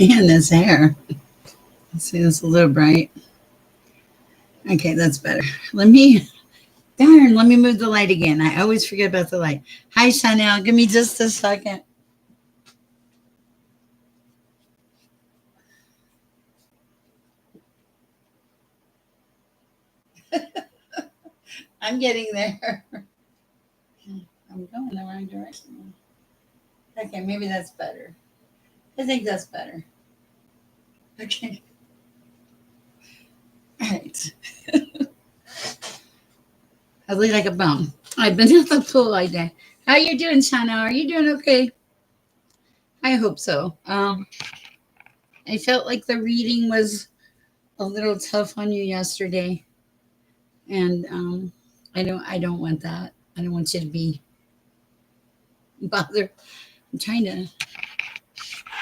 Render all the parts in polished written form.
And his hair. Let's see, it's a little bright. Okay, that's better. Let me move the light again. I always forget about the light. Hi, Chanel. Give me just a second. I'm getting there. I'm going the wrong direction. Okay, maybe that's better. I think that's better. Okay. All right. I look like a bum. I've been at the pool all day. How you doing, Chanel? Are you doing okay? I hope so. I felt like the reading was a little tough on you yesterday, and I don't want that. I don't want you to be bothered. I'm trying to.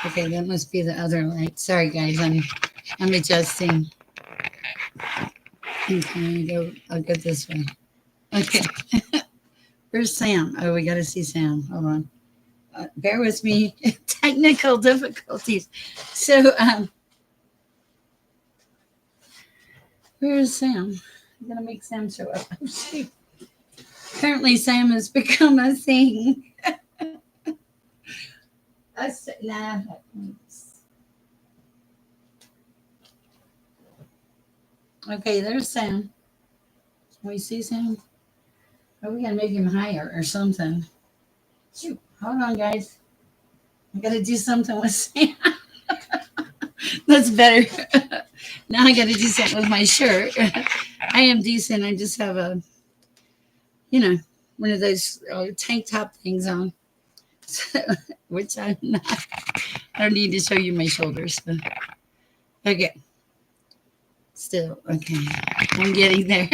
Okay, that must be the other light. Sorry, guys. I'm adjusting. Okay, I'll go this way. Okay. Where's Sam? Oh, we got to see Sam. Hold on. Bear with me. Technical difficulties. So, where is Sam? I'm gonna make Sam show up. Oh, shoot. Apparently, Sam has become a thing. Nah. Okay, there's Sam. Can we see Sam? Oh, we gotta make him higher or something. Shoot, hold on, guys. I gotta do something with Sam. That's better. Now I gotta do something with my shirt. I am decent. I just have one of those tank top things on, which I'm not. I don't need to show you my shoulders. So. Okay. Still, okay. I'm getting there.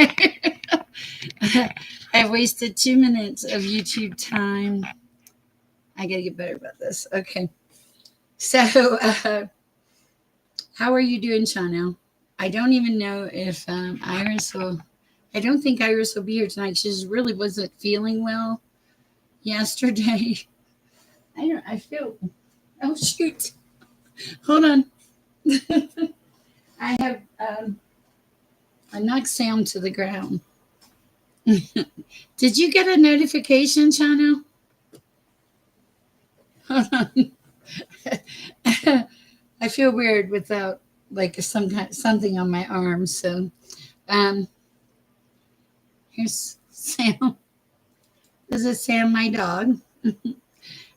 I wasted 2 minutes of YouTube time. I gotta get better about this. Okay. So, how are you doing, Chanel? I don't even know if Iris will. I don't think Iris will be here tonight. She just really wasn't feeling well yesterday. I don't. I feel. Oh shoot! Hold on. I have. I knocked Sam to the ground. Did you get a notification, Chanel? Hold on. I feel weird without like something on my arm. So, um, here's Sam. This is Sam, my dog.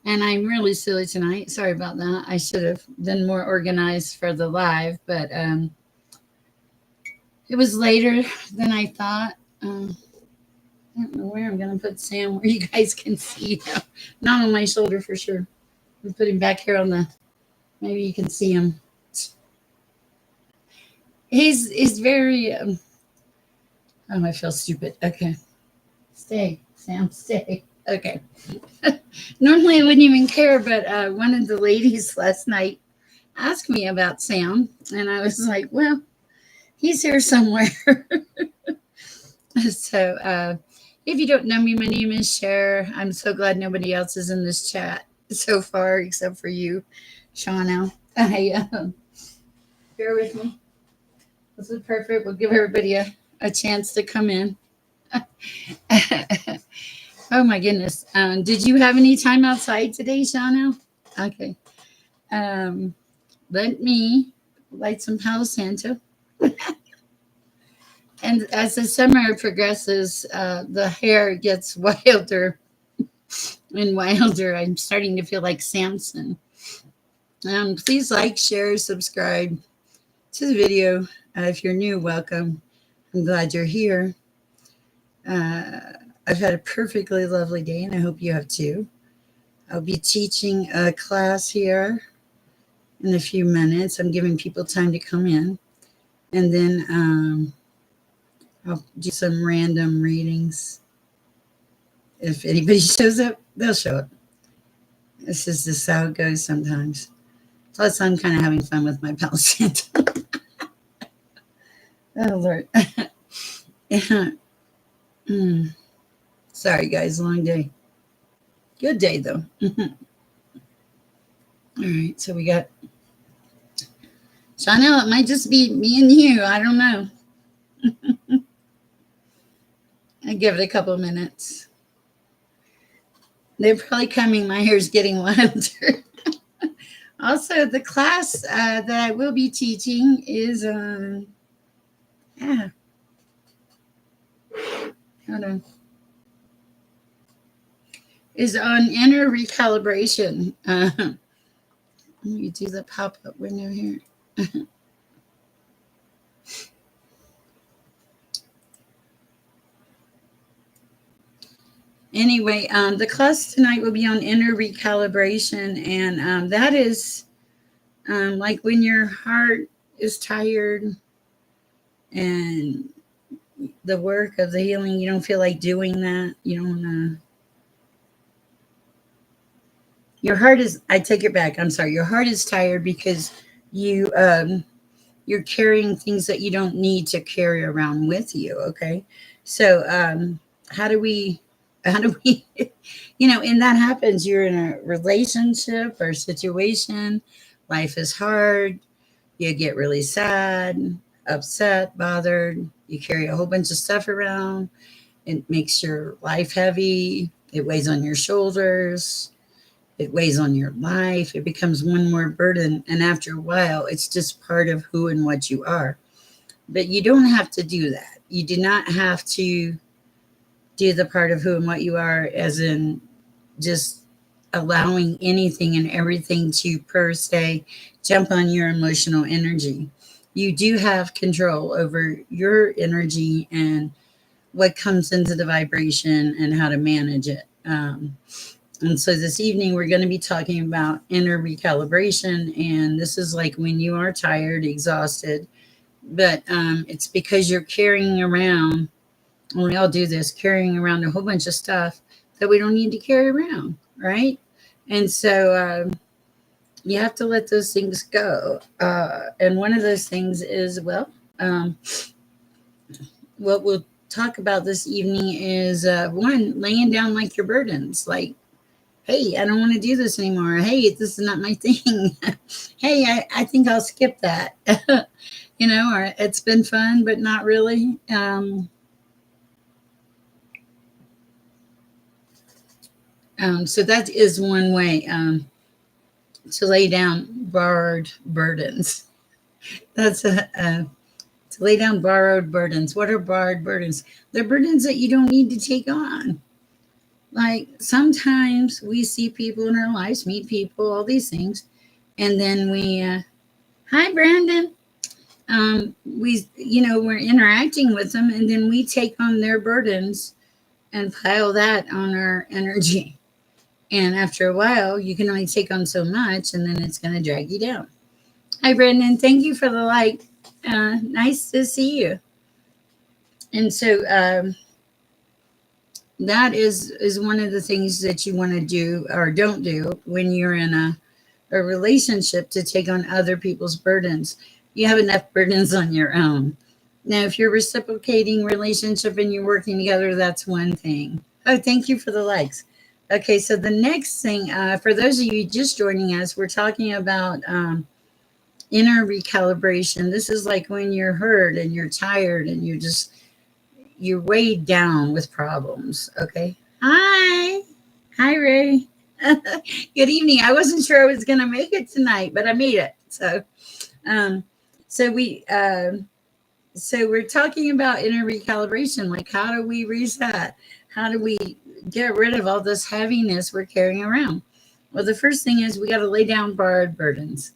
And I'm really silly tonight. Sorry about that. I should have been more organized for the live, but it was later than I thought. I don't know where I'm going to put Sam where you guys can see him. Not on my shoulder for sure. We'll put him back here on the, maybe you can see him. He's very, oh, I feel stupid. Okay. Stay, Sam, stay. Okay. Normally I wouldn't even care, but one of the ladies last night asked me about Sam, and I was like, well, he's here somewhere. So if you don't know me, my name is Sher. I'm so glad nobody else is in this chat so far except for you, Shauna. Bear with me. This is perfect. We'll give everybody a chance to come in. Oh my goodness. Did you have any time outside today, Shauna? Okay. Let me light some Palo Santo. And as the summer progresses, the hair gets wilder and wilder. I'm starting to feel like Samson. Please like, share, subscribe to the video. If you're new, welcome. I'm glad you're here. I've had a perfectly lovely day, and I hope you have too. I'll be teaching a class here in a few minutes. I'm giving people time to come in. And then I'll do some random readings. If anybody shows up, they'll show up. This is just how it goes sometimes. Plus, I'm kind of having fun with my Palo Santo. Oh, Lord. Yeah. Sorry, guys. Long day. Good day, though. All right. So we got Chanel, it might just be me and you. I don't know. I give it a couple minutes. They're probably coming. My hair's getting wilder. Also, the class that I will be teaching is yeah. Hold on. Is on inner recalibration. Let me do the pop-up window here. Anyway, the class tonight will be on inner recalibration, and that is like when your heart is tired and the work of the healing, you don't feel like doing that. You don't. Your heart is. I take it back. I'm sorry. Your heart is tired because you you're carrying things that you don't need to carry around with you. Okay, so how do we? How do we? And that happens. You're in a relationship or situation. Life is hard. You get really sad, upset, bothered. You carry a whole bunch of stuff around. It makes your life heavy. It weighs on your shoulders. It weighs on your life. It becomes one more burden. And after a while, it's just part of who and what you are. But you don't have to do that. You do not have to do the part of who and what you are, as in just allowing anything and everything to, per se, jump on your emotional energy. You do have control over your energy and what comes into the vibration and how to manage it. And so this evening, we're going to be talking about inner recalibration. And this is like when you are tired, exhausted, but it's because you're carrying around, and we all do this, carrying around a whole bunch of stuff that we don't need to carry around, right? And so you have to let those things go. And one of those things is, um, what we'll talk about this evening is one, laying down like your burdens, like, hey, I don't want to do this anymore. Hey, this is not my thing. Hey, I think I'll skip that. Or it's been fun, but not really. So that is one way to lay down borrowed burdens. That's to lay down borrowed burdens. What are borrowed burdens? They're burdens that you don't need to take on. Like sometimes we see people in our lives, meet people, all these things, and then we, hi Brandon, we're interacting with them, and then we take on their burdens and pile that on our energy. And after a while, you can only take on so much, and then it's going to drag you down. Hi, Brandon. Thank you for the like. Nice to see you. And so that is one of the things that you want to do or don't do when you're in a relationship, to take on other people's burdens. You have enough burdens on your own. Now, if you're reciprocating relationship and you're working together, that's one thing. Oh, thank you for the likes. Okay, so the next thing, for those of you just joining us, we're talking about inner recalibration. This is like when you're hurt and you're tired and you're weighed down with problems. Okay. Hi, Ray. Good evening. I wasn't sure I was going to make it tonight, but I made it. So, so we're talking about inner recalibration. Like, how do we reset? How do we get rid of all this heaviness we're carrying around? Well, the first thing is we got to lay down borrowed burdens.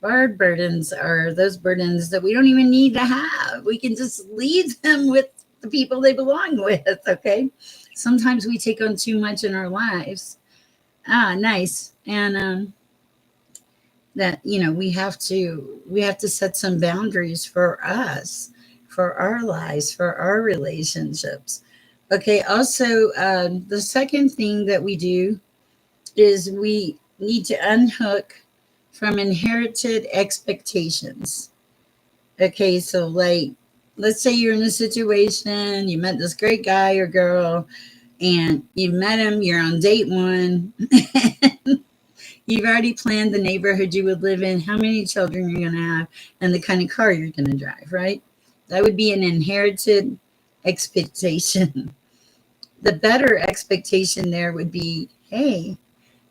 Borrowed burdens are those burdens that we don't even need to have. We can just leave them with the people they belong with. Okay. Sometimes we take on too much in our lives. Nice. And that we have to set some boundaries for us, for our lives, for our relationships. Okay. Also, the second thing that we do is we need to unhook from inherited expectations. Okay, so like, let's say you're in a situation, you met this great guy or girl, and you met him, you're on date one, You've already planned the neighborhood you would live in, how many children you're going to have, and the kind of car you're going to drive, right? That would be an inherited expectation. The better expectation there would be, hey,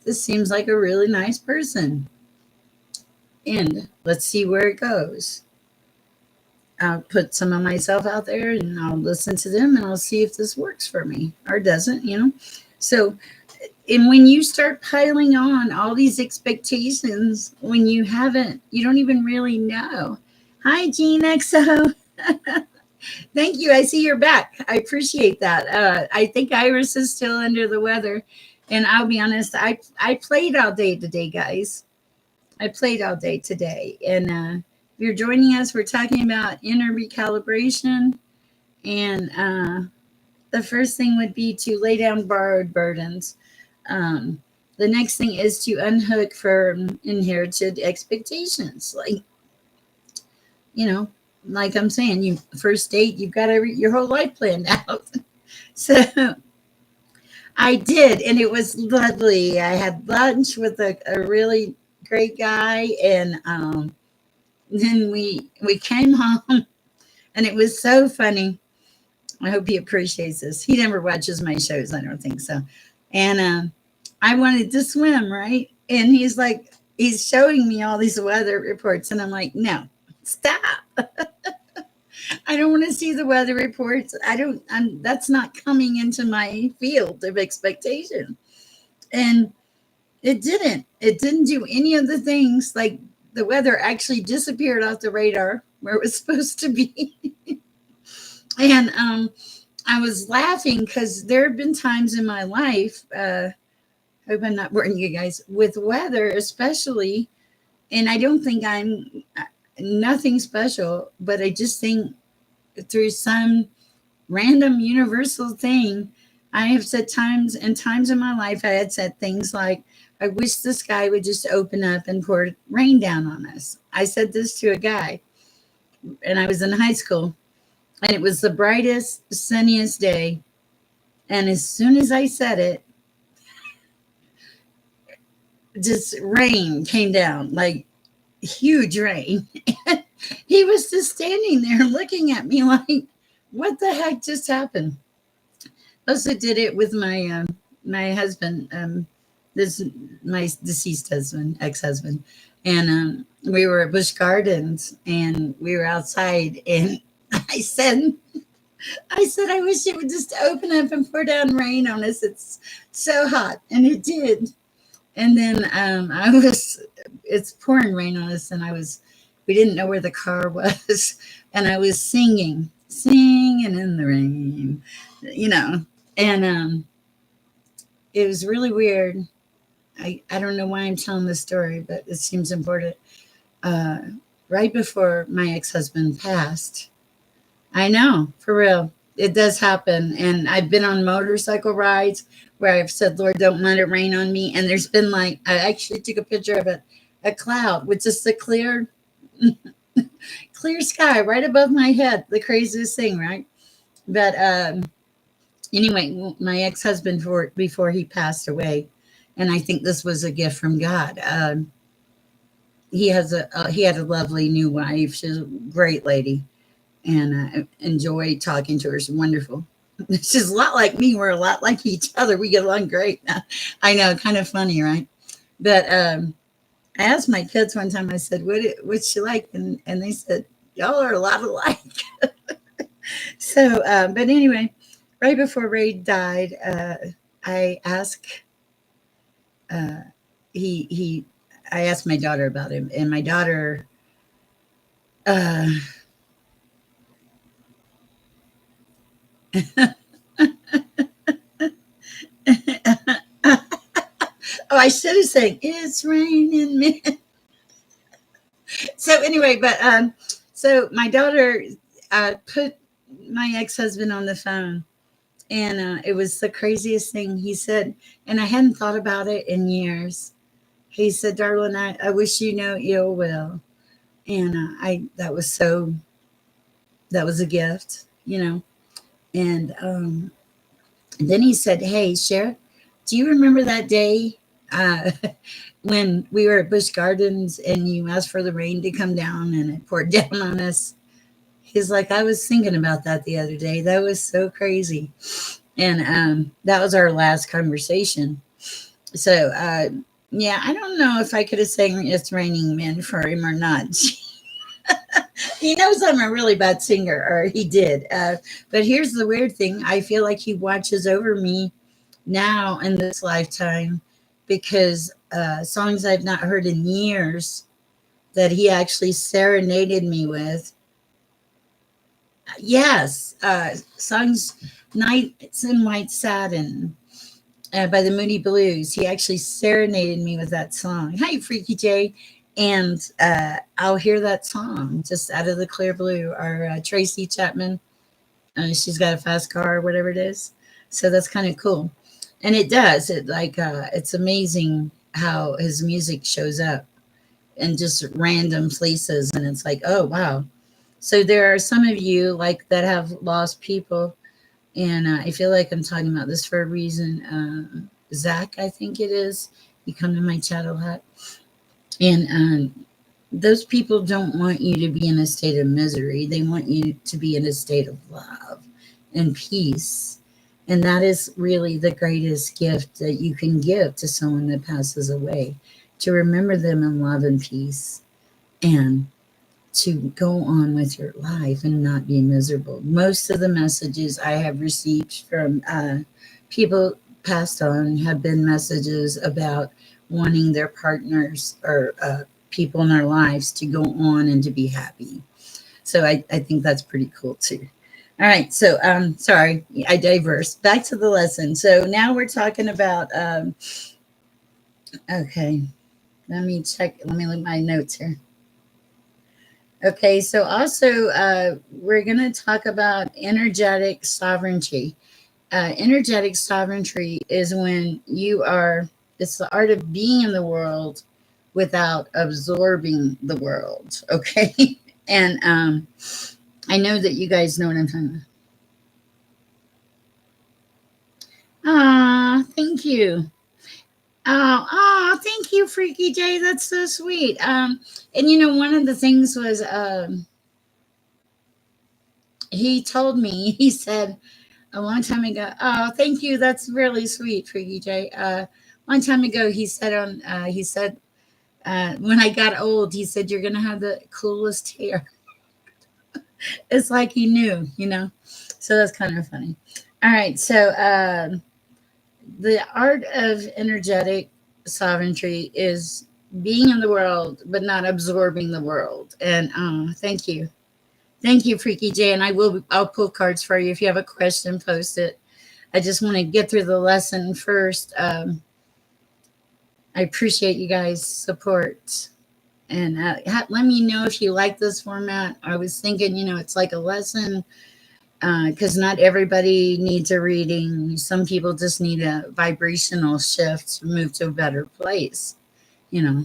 this seems like a really nice person. And let's see where it goes. I'll put some of myself out there and I'll listen to them and I'll see if this works for me or doesn't, So, and when you start piling on all these expectations, when you don't even really know. Hi, Gene XO. Thank you. I see you're back. I appreciate that. I think Iris is still under the weather. And I'll be honest, I played all day today, guys. I played all day today. And if you're joining us, we're talking about inner recalibration. And the first thing would be to lay down borrowed burdens. The next thing is to unhook from inherited expectations. Like I'm saying, you first date, you've got your whole life planned out. So I did, and it was lovely. I had lunch with a really great guy, and then we came home, and it was so funny. I hope he appreciates this. He never watches my shows, I don't think so. And I wanted to swim, right? And he's showing me all these weather reports, and I'm like, no, stop. I don't want to see the weather reports. That's not coming into my field of expectation. And it didn't do any of the things. Like the weather actually disappeared off the radar where it was supposed to be. And I was laughing because there have been times in my life, hope I'm not boring you guys, with weather especially. And I don't think I'm nothing special, but I just think through some random universal thing, I have said times in my life, I had said things like, I wish the sky would just open up and pour rain down on us. I said this to a guy, and I was in high school, and it was the brightest, sunniest day. And as soon as I said it, just rain came down, like huge rain. He was just standing there looking at me like, what the heck just happened? Also did it with my husband, my deceased husband, ex-husband. And we were at Busch Gardens and we were outside, and I said, I wish it would just open up and pour down rain on us. It's so hot. And it did. And then it's pouring rain on us, and we didn't know where the car was. And I was singing in the rain, and it was really weird. I don't know why I'm telling this story, but it seems important. Right before my ex-husband passed, I know, for real, it does happen. And I've been on motorcycle rides where I've said, Lord, don't let it rain on me. And there's been I actually took a picture of a cloud with just a clear sky right above my head. The craziest thing, right? But anyway, my ex-husband, before he passed away, and I think this was a gift from God. He had a lovely new wife. She's a great lady, and I enjoy talking to her. She's wonderful. She's a lot like me. We're a lot like each other. We get along great. I know, kind of funny, right? But I asked my kids one time. I said, "What's she like?" And they said, "Y'all are a lot alike." So, but anyway, right before Ray died, I asked I asked my daughter about him, and my daughter, uh, oh, I should have said, it's raining men. So anyway, but so my daughter put my ex-husband on the phone, and it was the craziest thing he said, and I hadn't thought about it in years. He said, darling, I wish you no ill will. And that was a gift, And then he said, hey, Sher, do you remember that day uh, when we were at Busch Gardens and you asked for the rain to come down and it poured down on us. He's like, I was thinking about that the other day. That was so crazy. And that was our last conversation. So, yeah, I don't know if I could have sang It's Raining Men for him or not. He knows I'm a really bad singer, or he did. But here's the weird thing, I feel like he watches over me now in this lifetime because songs I've not heard in years that he actually serenaded me with. Yes, songs Nights in White Satin by the Moody Blues. He actually serenaded me with that song. Hi, Freaky J. And I'll hear that song just out of the clear blue. Or Tracy Chapman, she's got a fast car or whatever it is. So that's kind of cool. And it does. It's amazing how his music shows up in just random places. And it's like, oh, wow. So there are some of you like that have lost people, and I feel like I'm talking about this for a reason. Zach, I think it is. You come to my chat a lot, and those people don't want you to be in a state of misery. They want you to be in a state of love and peace, and that is really the greatest gift that you can give to someone that passes away. To remember them in love and peace, and to go on with your life and not be miserable. Most of the messages I have received from people passed on have been messages about wanting their partners or people in their lives to go on and to be happy. So I think that's pretty cool too. All right, so sorry, I diverse. Back to the lesson. So now we're talking about, okay, let me check, let me look at my notes here. Okay, so also we're going to talk about energetic sovereignty. Energetic sovereignty is when you are, it's the art of being in the world without absorbing the world. Okay, and I know that you guys know what I'm talking about. Ah, thank you. Thank you, Freaky J. That's so sweet. And you know, one of the things was he told me, he said, a long time ago. Oh, thank you. That's really sweet, Freaky J. Long time ago, he said when I got old, he said you're gonna have the coolest hair. It's like he knew, you know. So that's kind of funny. All right, so the art of energetic sovereignty is being in the world but not absorbing the world. And thank you, Freaky J. And I'll pull cards for you if you have a question. Post it. I just want to get through the lesson first. I appreciate you guys' support. And let me know if you like this format. I was thinking, it's like a lesson because not everybody needs a reading. Some people just need a vibrational shift to move to a better place, you know.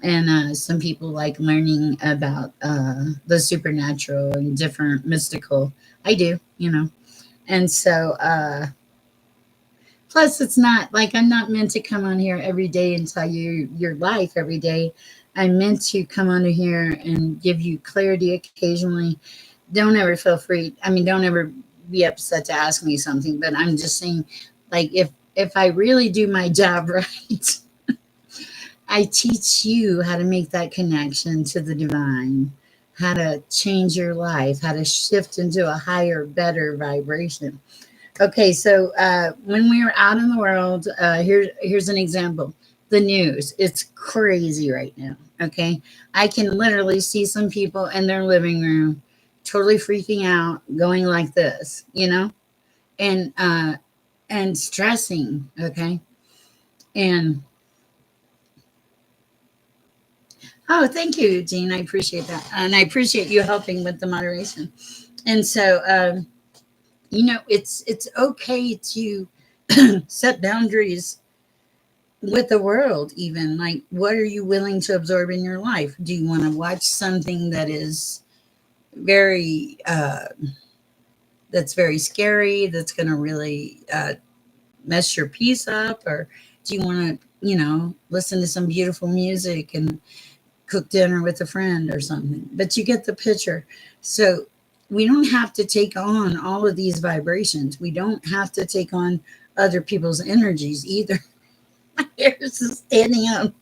And some people like learning about the supernatural and different mystical. I do, And so, plus, it's not like I'm not meant to come on here every day and tell you your life every day. I'm meant to come on here and give you clarity occasionally. Don't ever feel free. I mean, don't ever be upset to ask me something. But I'm just saying, like, if I really do my job right, I teach you how to make that connection to the divine, how to change your life, how to shift into a higher, better vibration. Okay, so when we are out in the world, here's an example. The news, it's crazy right now. Okay, I can literally see some people in their living room, totally freaking out, going like this, and stressing. Okay, and oh, thank you, Jean. I appreciate that, and I appreciate you helping with the moderation. And so, it's okay to set boundaries with the world. Even like, what are you willing to absorb in your life? Do you want to watch something that is very that's very scary, that's going to really mess your peace up, or do you want to listen to some beautiful music and cook dinner with a friend or something. But you get the picture. So we don't have to take on all of these vibrations. We don't have to take on other people's energies either. My hair is standing up.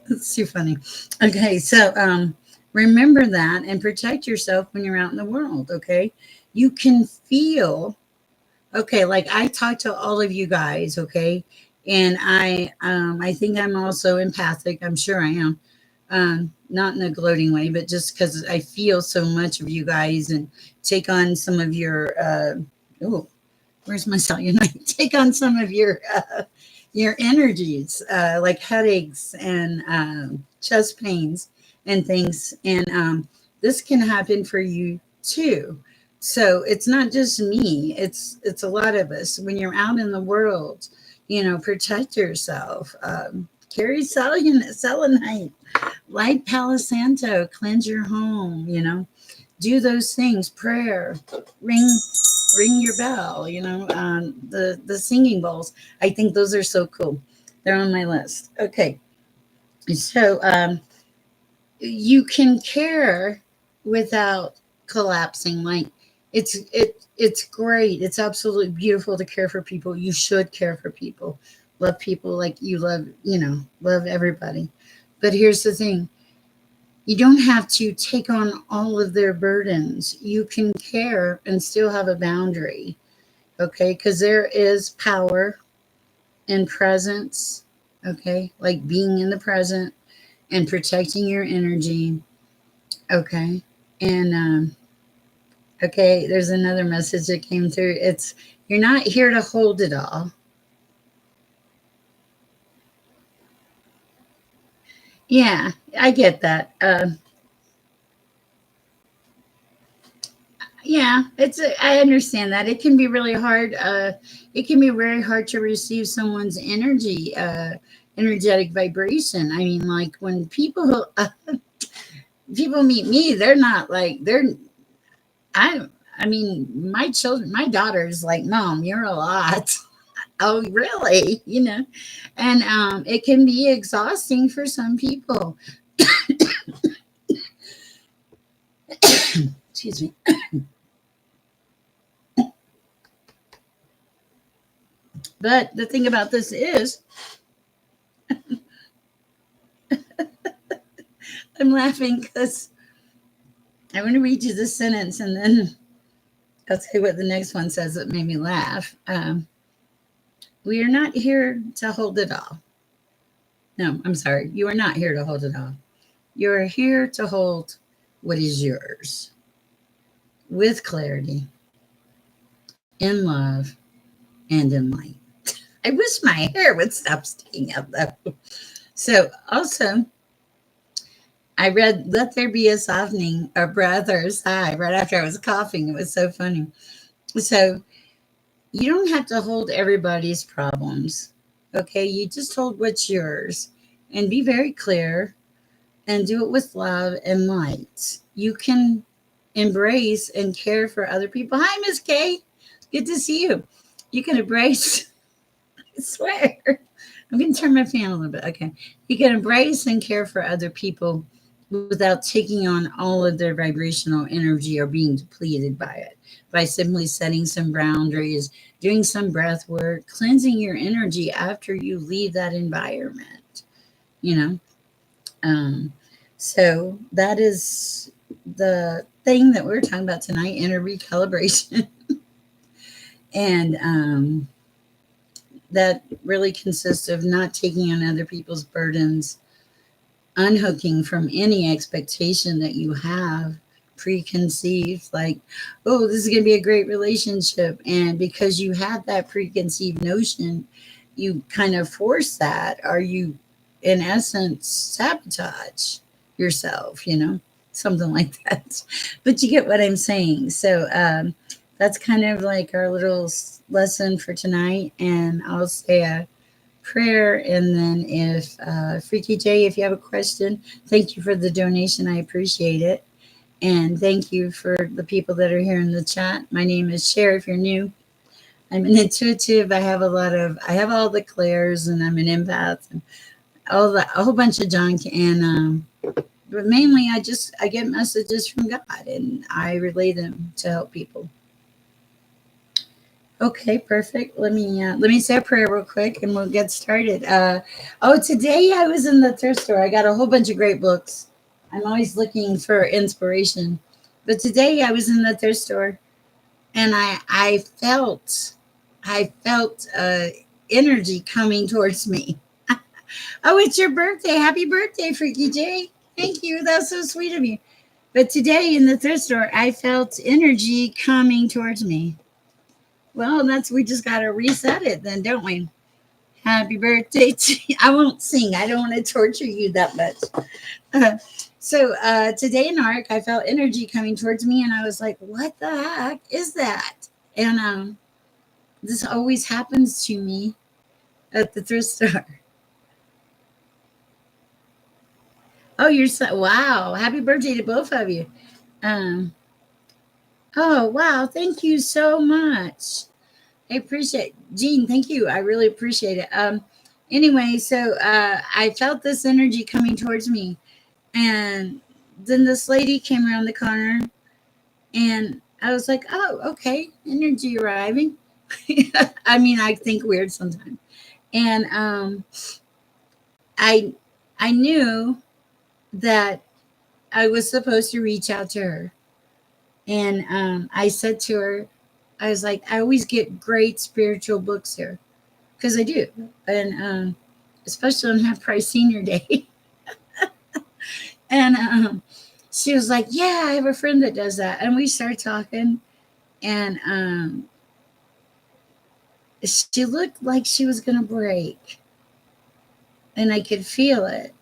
It's too funny. Okay, so remember that and protect yourself when you're out in the world. Okay, you can feel. Okay, like I talk to all of you guys. Okay, and I think I'm also empathic. I'm sure I am. Not in a gloating way, but just because I feel so much of you guys and take on some of your. Oh, where's my cellulite? Take on some of your energies, like headaches and chest pains and things. And this can happen for you too. So it's not just me. It's a lot of us. When you're out in the world, protect yourself. Carry selenite, light Palo Santo, cleanse your home. Do those things. Prayer, ring your bell. The singing bowls. I think those are so cool. They're on my list. Okay, so you can care without collapsing. Like it's great. It's absolutely beautiful to care for people. You should care for people. Love people like you love everybody. But here's the thing. You don't have to take on all of their burdens. You can care and still have a boundary. Okay, because there is power in presence. Okay, like being in the present and protecting your energy. Okay, and okay, there's another message that came through. It's you're not here to hold it all. Yeah, I get that. Yeah, I understand that. It can be really hard. It can be very hard to receive someone's energetic vibration. I mean, like when people meet me, they're not like I. I mean, my daughter's like, Mom, you're a lot. Oh, really? And it can be exhausting for some people. Excuse me. But the thing about this is, I'm laughing because I want to read you the sentence and then I'll tell you what the next one says that made me laugh. We are not here to hold it all. No, I'm sorry. You are not here to hold it all. You are here to hold what is yours with clarity, in love, and in light. I wish my hair would stop sticking out though. So also, I read Let There Be a Softening of Breath or Sigh right after I was coughing. It was so funny. So you don't have to hold everybody's problems. Okay. You just hold what's yours and be very clear and do it with love and light. You can embrace and care for other people. Hi, Miss Kay. Good to see you. You can embrace, I swear. I'm going to turn my fan a little bit. Okay. You can embrace and care for other people without taking on all of their vibrational energy or being depleted by it, by simply setting some boundaries, doing some breath work, cleansing your energy after you leave that environment, you know? So that is the thing that we're talking about tonight, inner recalibration. And that really consists of not taking on other people's burdens, unhooking from any expectation that you have preconceived, like, oh, this is going to be a great relationship. And because you had that preconceived notion, you kind of force that, or you, in essence, sabotage yourself, something like that. But you get what I'm saying. So that's kind of like our little lesson for tonight. And I'll say a prayer, and then if Freaky J, if you have a question, thank you for the donation. I appreciate it. And thank you for the people that are here in the chat. My name is Sher if you're new. I'm an intuitive. I have all the clairs, and I'm an empath, and a whole bunch of junk. And but mainly, I get messages from God, and I relay them to help people. Okay, perfect. Let me say a prayer real quick, and we'll get started. Today I was in the thrift store. I got a whole bunch of great books. I'm always looking for inspiration, but today I was in the thrift store, and I felt energy coming towards me. Oh, it's your birthday! Happy birthday, Freaky J! Thank you. That's so sweet of you. But today in the thrift store, I felt energy coming towards me. Well, we just got to reset it then, don't we? Happy birthday to you. I won't sing. I don't want to torture you that much. Today in ARC, I felt energy coming towards me, and I was like, what the heck is that? And this always happens to me at the thrift store. Oh, you're so, wow. Happy birthday to both of you. Um, oh, wow. Thank you so much. I appreciate Jean. Thank you. I really appreciate it. Anyway, I felt this energy coming towards me, and then this lady came around the corner, and I was like, "Oh, okay, energy arriving." I mean, I think weird sometimes, and I I knew that I was supposed to reach out to her, and I said to her, I was like, "I always get great spiritual books here." Because I do, and especially on Half Price Senior Day. And she was like, "Yeah, I have a friend that does that," and we started talking, and she looked like she was gonna break, and I could feel it.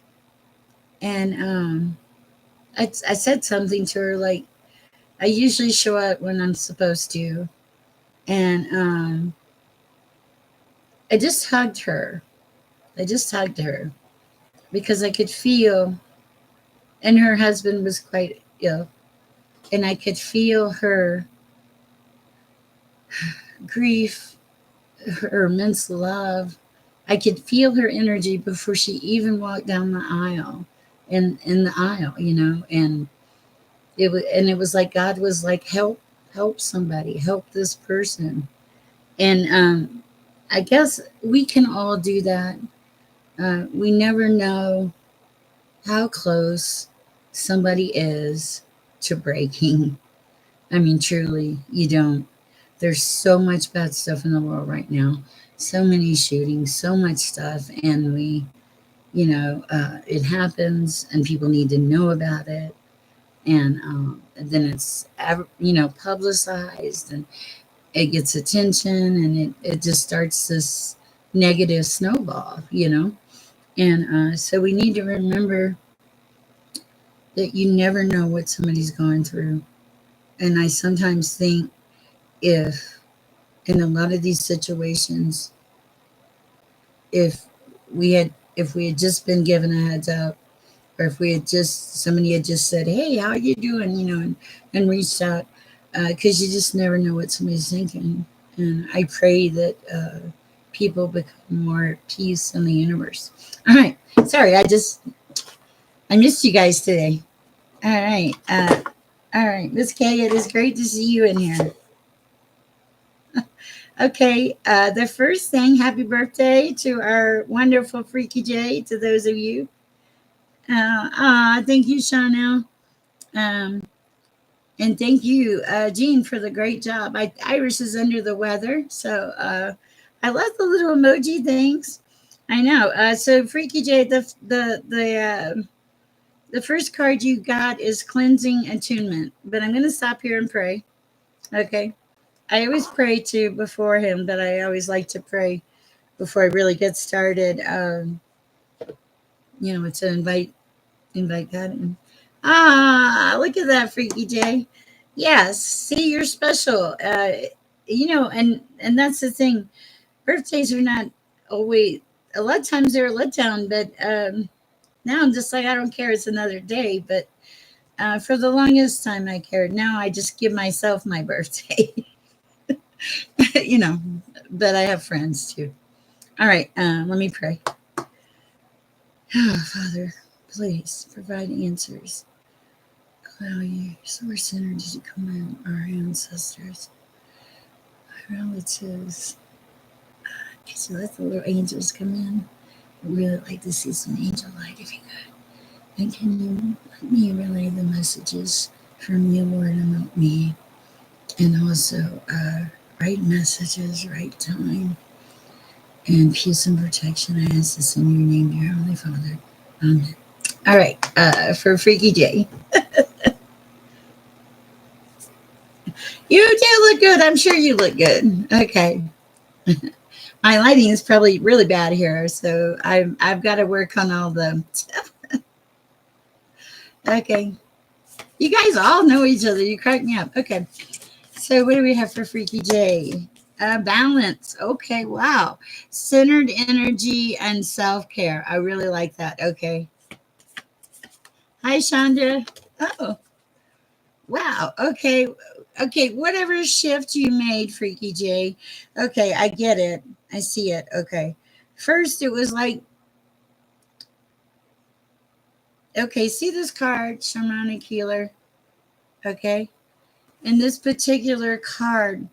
And I said something to her like, "I usually show up when I'm supposed to," and I just hugged her. I just hugged her because I could feel, and her husband was quite ill, and I could feel her grief, her immense love. I could feel her energy before she even walked down the aisle, in the aisle, and it was like God was like, help somebody, help this person. And I guess we can all do that. We never know how close somebody is to breaking. I mean, truly, you don't. There's so much bad stuff in the world right now. So many shootings, so much stuff. And it happens and people need to know about it. And then it's, publicized and it gets attention and it just starts this negative snowball. And so we need to remember that you never know what somebody's going through. And I sometimes think, if in a lot of these situations, if if we had just been given a heads up, or if somebody had just said, "Hey, how are you doing?" and reached out, because you just never know what somebody's thinking. And I pray that people become more at peace in the universe. All right, sorry, I missed you guys today. All right, Miss Kay, it is great to see you in here. Okay, the first thing, happy birthday to our wonderful Freaky J, to those of you. Thank you, Chanel. Um, and thank you, Jean, for the great job. Iris is under the weather, so I love the little emoji things. I know. So Freaky J, the first card you got is cleansing attunement. But I'm going to stop here and pray. Okay. I always pray too before him, but I always like to pray before I really get started. To invite God in. Look at that, Freaky J. Yes, see, you're special. And that's the thing. Birthdays are not always. A lot of times they're a letdown, but now I'm just like, I don't care. It's another day. But for the longest time, I cared. Now I just give myself my birthday. you know, but I have friends too. All right, let me pray. Oh, Father, please provide answers. Allow your source energy to come in, our ancestors, our relatives. So let the little angels come in. I'd really like to see some angel light if you could. And can you let me relay the messages from you, Lord, and not me? And also, right messages, right time, and peace and protection. I ask this in your name, dear Holy Father. Amen. All right, for Freaky J. You do look good. I'm sure you look good. Okay. My lighting is probably really bad here, so I've got to work on all the. Okay. You guys all know each other. You crack me up. Okay. So what do we have for Freaky J? Balance. Okay. Wow. Centered energy and self care. I really like that. Okay. Hi, Chandra. Oh, wow. Okay. Okay. Whatever shift you made, Freaky J. Okay. I get it. I see it. Okay. First, it was like, okay, see this card, Shamanic Healer? Okay. In this particular card,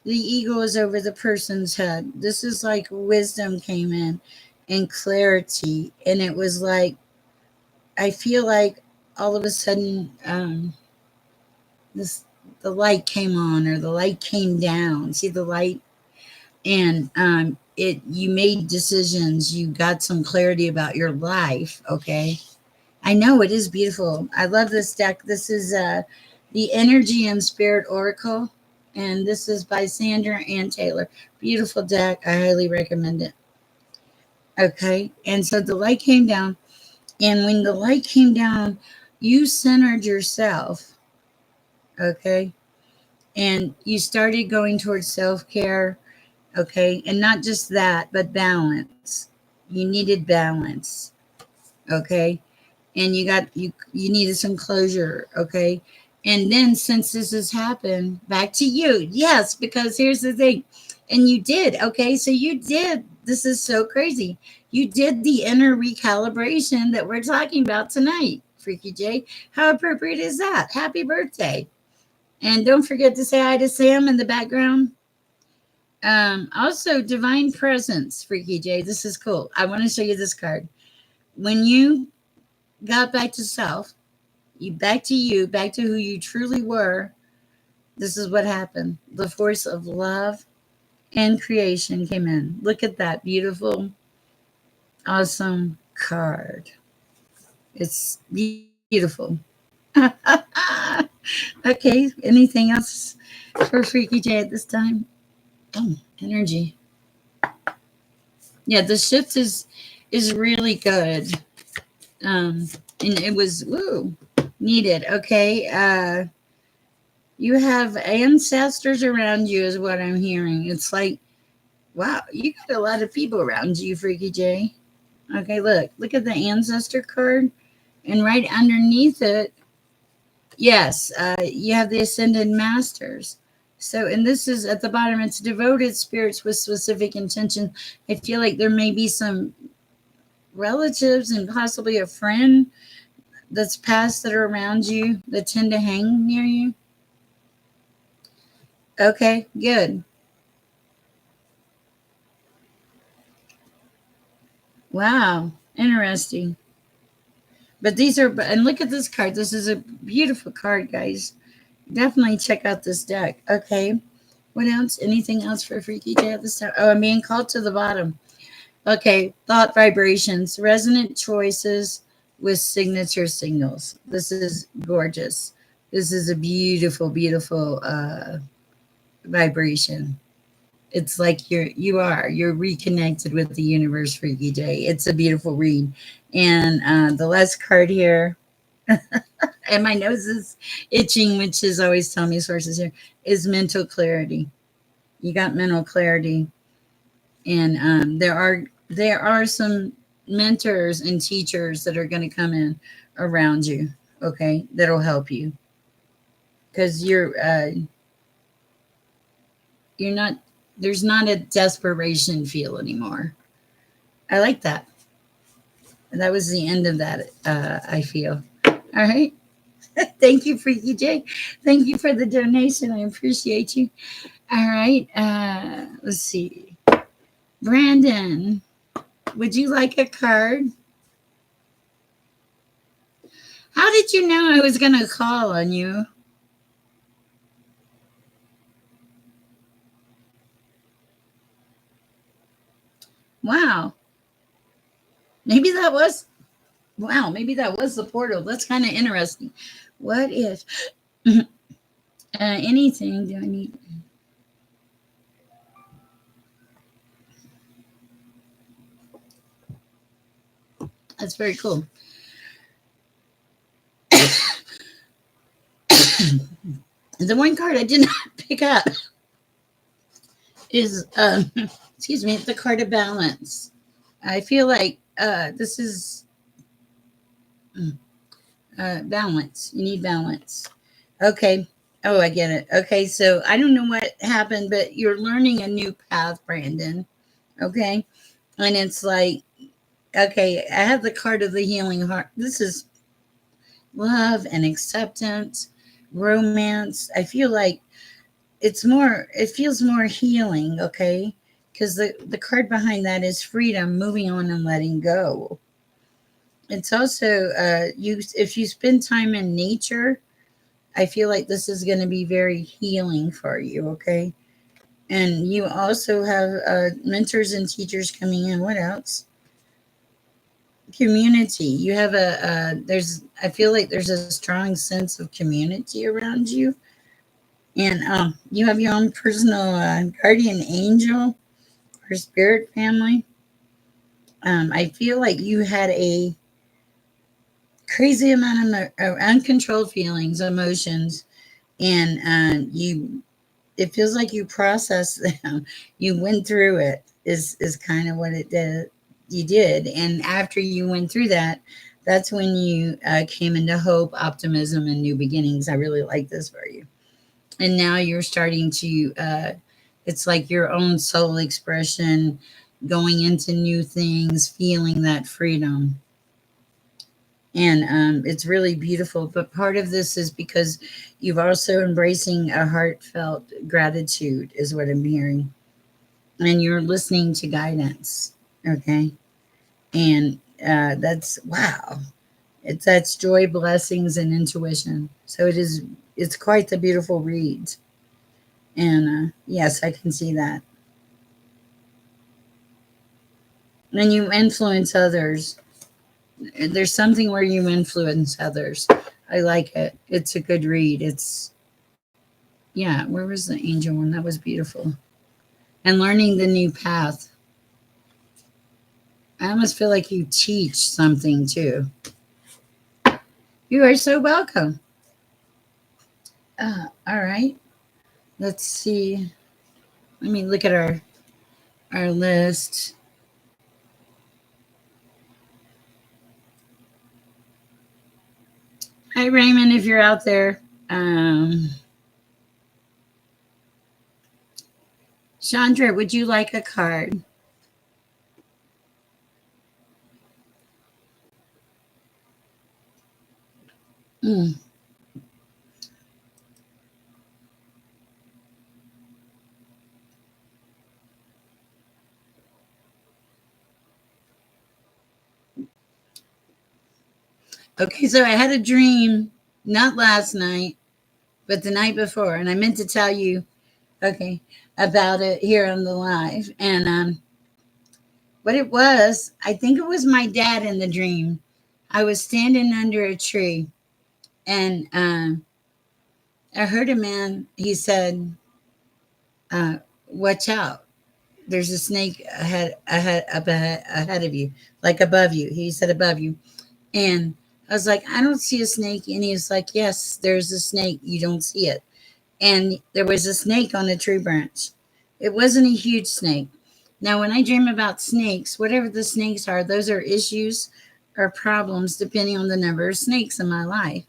the ego is over the person's head. This is like wisdom came in and clarity. And it was like, I feel like all of a sudden, this the light came on or the light came down. See the light? And it you made decisions, you got some clarity about your life. Okay. I know it is beautiful. I love this deck. This is the Energy and Spirit Oracle, and this is by Sandra and Taylor. Beautiful deck. I highly recommend it. Okay, and so the light came down, and when the light came down, you centered yourself. Okay, and you started going towards self care. Okay, and not just that, but balance. You needed balance. Okay, and you needed some closure. Okay, and then since this has happened, back to you. Yes, because here's the thing, and you did. Okay, so you did. This is so crazy. You did the inner recalibration that we're talking about tonight, Freaky J. How appropriate is that? Happy birthday. And don't forget to say hi to Sam in the background. Also divine presence, Freaky J. This is cool. I want to show you this card. When you got back to self, you, back to who you truly were. This is what happened. The force of love and creation came in. Look at that beautiful, awesome card. It's beautiful. Okay, anything else for Freaky J at this time? Oh, energy. Yeah, the shift is really good. And it was needed. Okay. You have ancestors around you, is what I'm hearing. It's like, wow, you got a lot of people around you, Freaky J. Okay, look at the ancestor card, and right underneath it, yes, you have the ascended masters. So, and this is at the bottom, it's devoted spirits with specific intention. I feel like there may be some relatives and possibly a friend that's passed that are around you that tend to hang near you. Okay, good. Wow, interesting. But these are, and look at this card. This is a beautiful card, guys. Definitely check out this deck. Okay, what else? Anything else for Freaky J at this time? Oh, I'm being called to the bottom. Okay, thought vibrations, resonant choices with signature signals. This is gorgeous. This is a beautiful, beautiful vibration. It's like you're reconnected with the universe, Freaky J. It's a beautiful read. And the last card here, and my nose is itching, which is always telling me sources here, is mental clarity. You got mental clarity, and there are some mentors and teachers that are going to come in around you. Okay, that'll help you because you're not There's not a desperation feel anymore. I like that. That was the end of that, I feel. All right. Thank you for EJ. Thank you for the donation. I appreciate you. All right. Let's see. Brandon, would you like a card? How did you know I was going to call on you? Wow. Maybe that was, wow, maybe that was the portal. That's kind of interesting. What if anything do I need? That's very cool. The one card I did not pick up is, excuse me, the card of balance. I feel like this is balance. You need balance. Okay. Oh, I get it. Okay. So I don't know what happened, but you're learning a new path, Brandon. Okay. And it's like, okay, I have the card of the healing heart. This is love and acceptance, romance. I feel like it's more, it feels more healing. Okay. Because the card behind that is freedom, moving on and letting go. It's also, you, if you spend time in nature, I feel like this is going to be very healing for you, okay? And you also have mentors and teachers coming in. What else? Community. You have there's, I feel like there's a strong sense of community around you. And you have your own personal guardian angel or spirit family. I feel like you had a crazy amount of uncontrolled feelings, emotions, and you, it feels like you processed them. You went through it is kind of what it did. You did, and after you went through that, that's when you came into hope, optimism, and new beginnings. I really like this for you. And now you're starting to. It's like your own soul expression, going into new things, feeling that freedom. And it's really beautiful. But part of this is because you've also embracing a heartfelt gratitude, is what I'm hearing, and you're listening to guidance. Okay, and that's wow. It's that's joy, blessings, and intuition. So it is. It's quite the beautiful read. And yes, I can see that. And you influence others. There's something where you influence others. I like it. It's a good read. It's, yeah, where was the angel one? That was beautiful. And learning the new path. I almost feel like you teach something too. You are so welcome. All right. Let's see. Let me look at our list. Hi, Raymond, if you're out there. Chandra, would you like a card? Mm. Okay, so I had a dream, not last night, but the night before, and I meant to tell you, okay, about it here on the live. And what it was, I think it was my dad in the dream. I was standing under a tree, and I heard a man. He said, "Watch out! There's a snake ahead of you, like above you." He said above you, and I was like, "I don't see a snake." And he was like, "Yes, there's a snake. You don't see it." And there was a snake on a tree branch. It wasn't a huge snake. Now, when I dream about snakes, whatever the snakes are, those are issues or problems depending on the number of snakes in my life.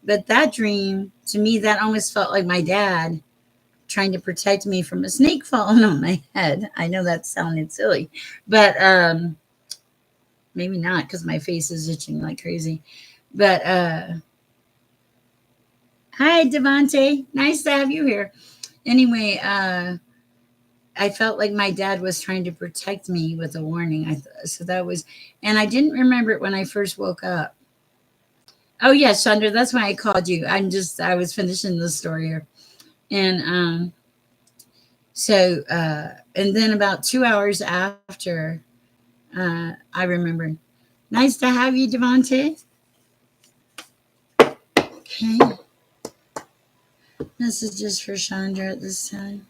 But that dream, to me, that almost felt like my dad trying to protect me from a snake falling on my head. I know that sounded silly, but maybe not because my face is itching like crazy. But hi, Devante. Nice to have you here. Anyway, I felt like my dad was trying to protect me with a warning. So that was, and I didn't remember it when I first woke up. Oh yes, Chandra, that's why I called you. I was finishing the story here, and so and then about 2 hours after, I remembered. Nice to have you, Devante. Okay, messages for Chandra at this time.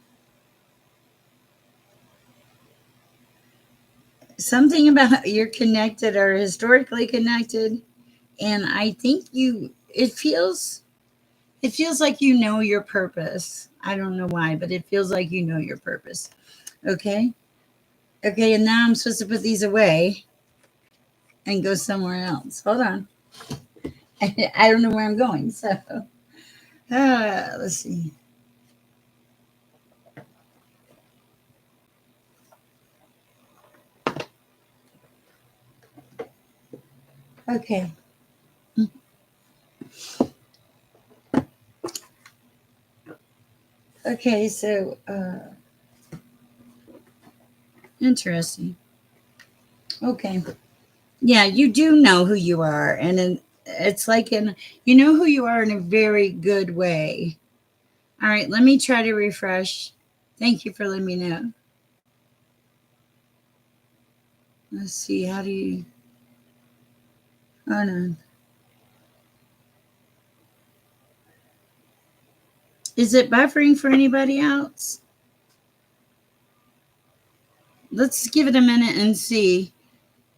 Something about you're connected or historically connected, and I think it feels like you know your purpose. I don't know why, but it feels like you know your purpose. Okay, okay, and now I'm supposed to put these away and go somewhere else. Hold on. I don't know where I'm going. So let's see. Okay. Okay, so interesting. Okay. Yeah, you do know who you are, and it's like you know who you are in a very good way. All right, let me try to refresh. Thank you for letting me know. Let's see, how do you hold on. Is it buffering for anybody else? Let's give it a minute and see.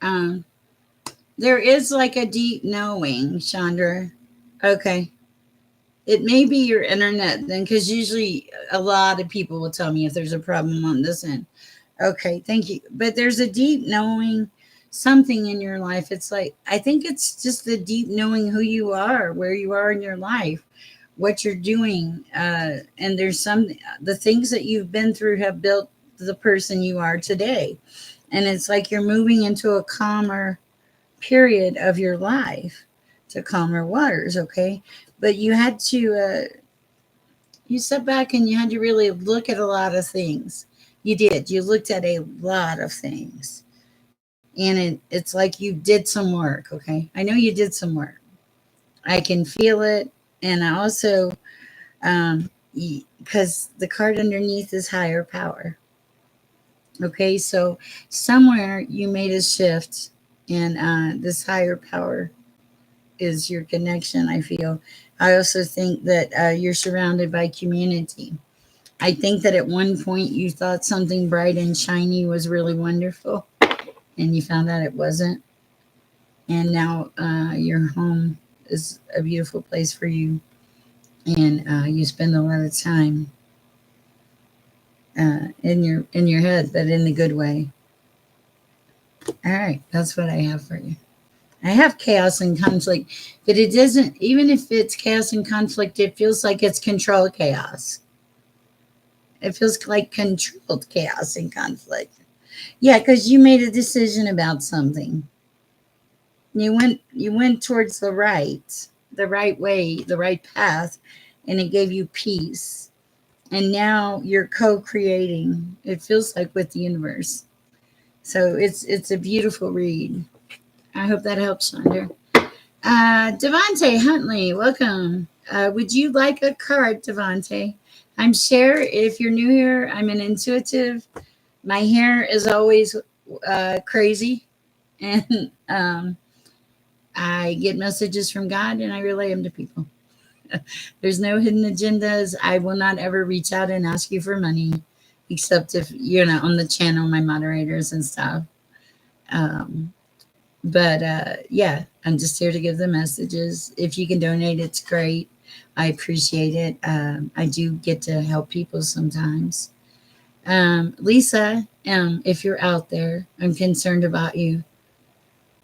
Um, there is like a deep knowing, Chandra. Okay. It may be your internet then, because usually a lot of people will tell me if there's a problem on this end. Okay, thank you. But there's a deep knowing something in your life. It's like, I think it's just the deep knowing who you are, where you are in your life, what you're doing. And there's the things that you've been through have built the person you are today. And it's like you're moving into a calmer period of your life, to calmer waters. Okay. But you had to, you sat back and you had to really look at a lot of things. You did. You looked at a lot of things. And it's like you did some work. Okay. I know you did some work. I can feel it. And I also, because the card underneath is higher power. Okay. So somewhere you made a shift, and this higher power is your connection, I feel. I also think that you're surrounded by community. I think that at one point you thought something bright and shiny was really wonderful, and you found out it wasn't. And now your home is a beautiful place for you, and you spend a lot of time in your head, but in a good way. All right, that's what I have for you. I have chaos and conflict, but it doesn't. Even if it's chaos and conflict, it feels like it's controlled chaos. It feels like controlled chaos and conflict. Yeah, because you made a decision about something. You went towards the right way, the right path, and it gave you peace. And now you're co-creating. It feels like with the universe. So it's a beautiful read. I hope that helps, Chandra. Devante Huntley, welcome. Would you like a card, Devante? I'm Sher. If you're new here, I'm an intuitive. My hair is always crazy, and I get messages from God, and I relay them to people. There's no hidden agendas. I will not ever reach out and ask you for money, except if you're not on the channel, my moderators and stuff. Um, but yeah, I'm just here to give the messages. If you can donate, it's great. I appreciate it. I do get to help people sometimes. Lisa, if you're out there, I'm concerned about you,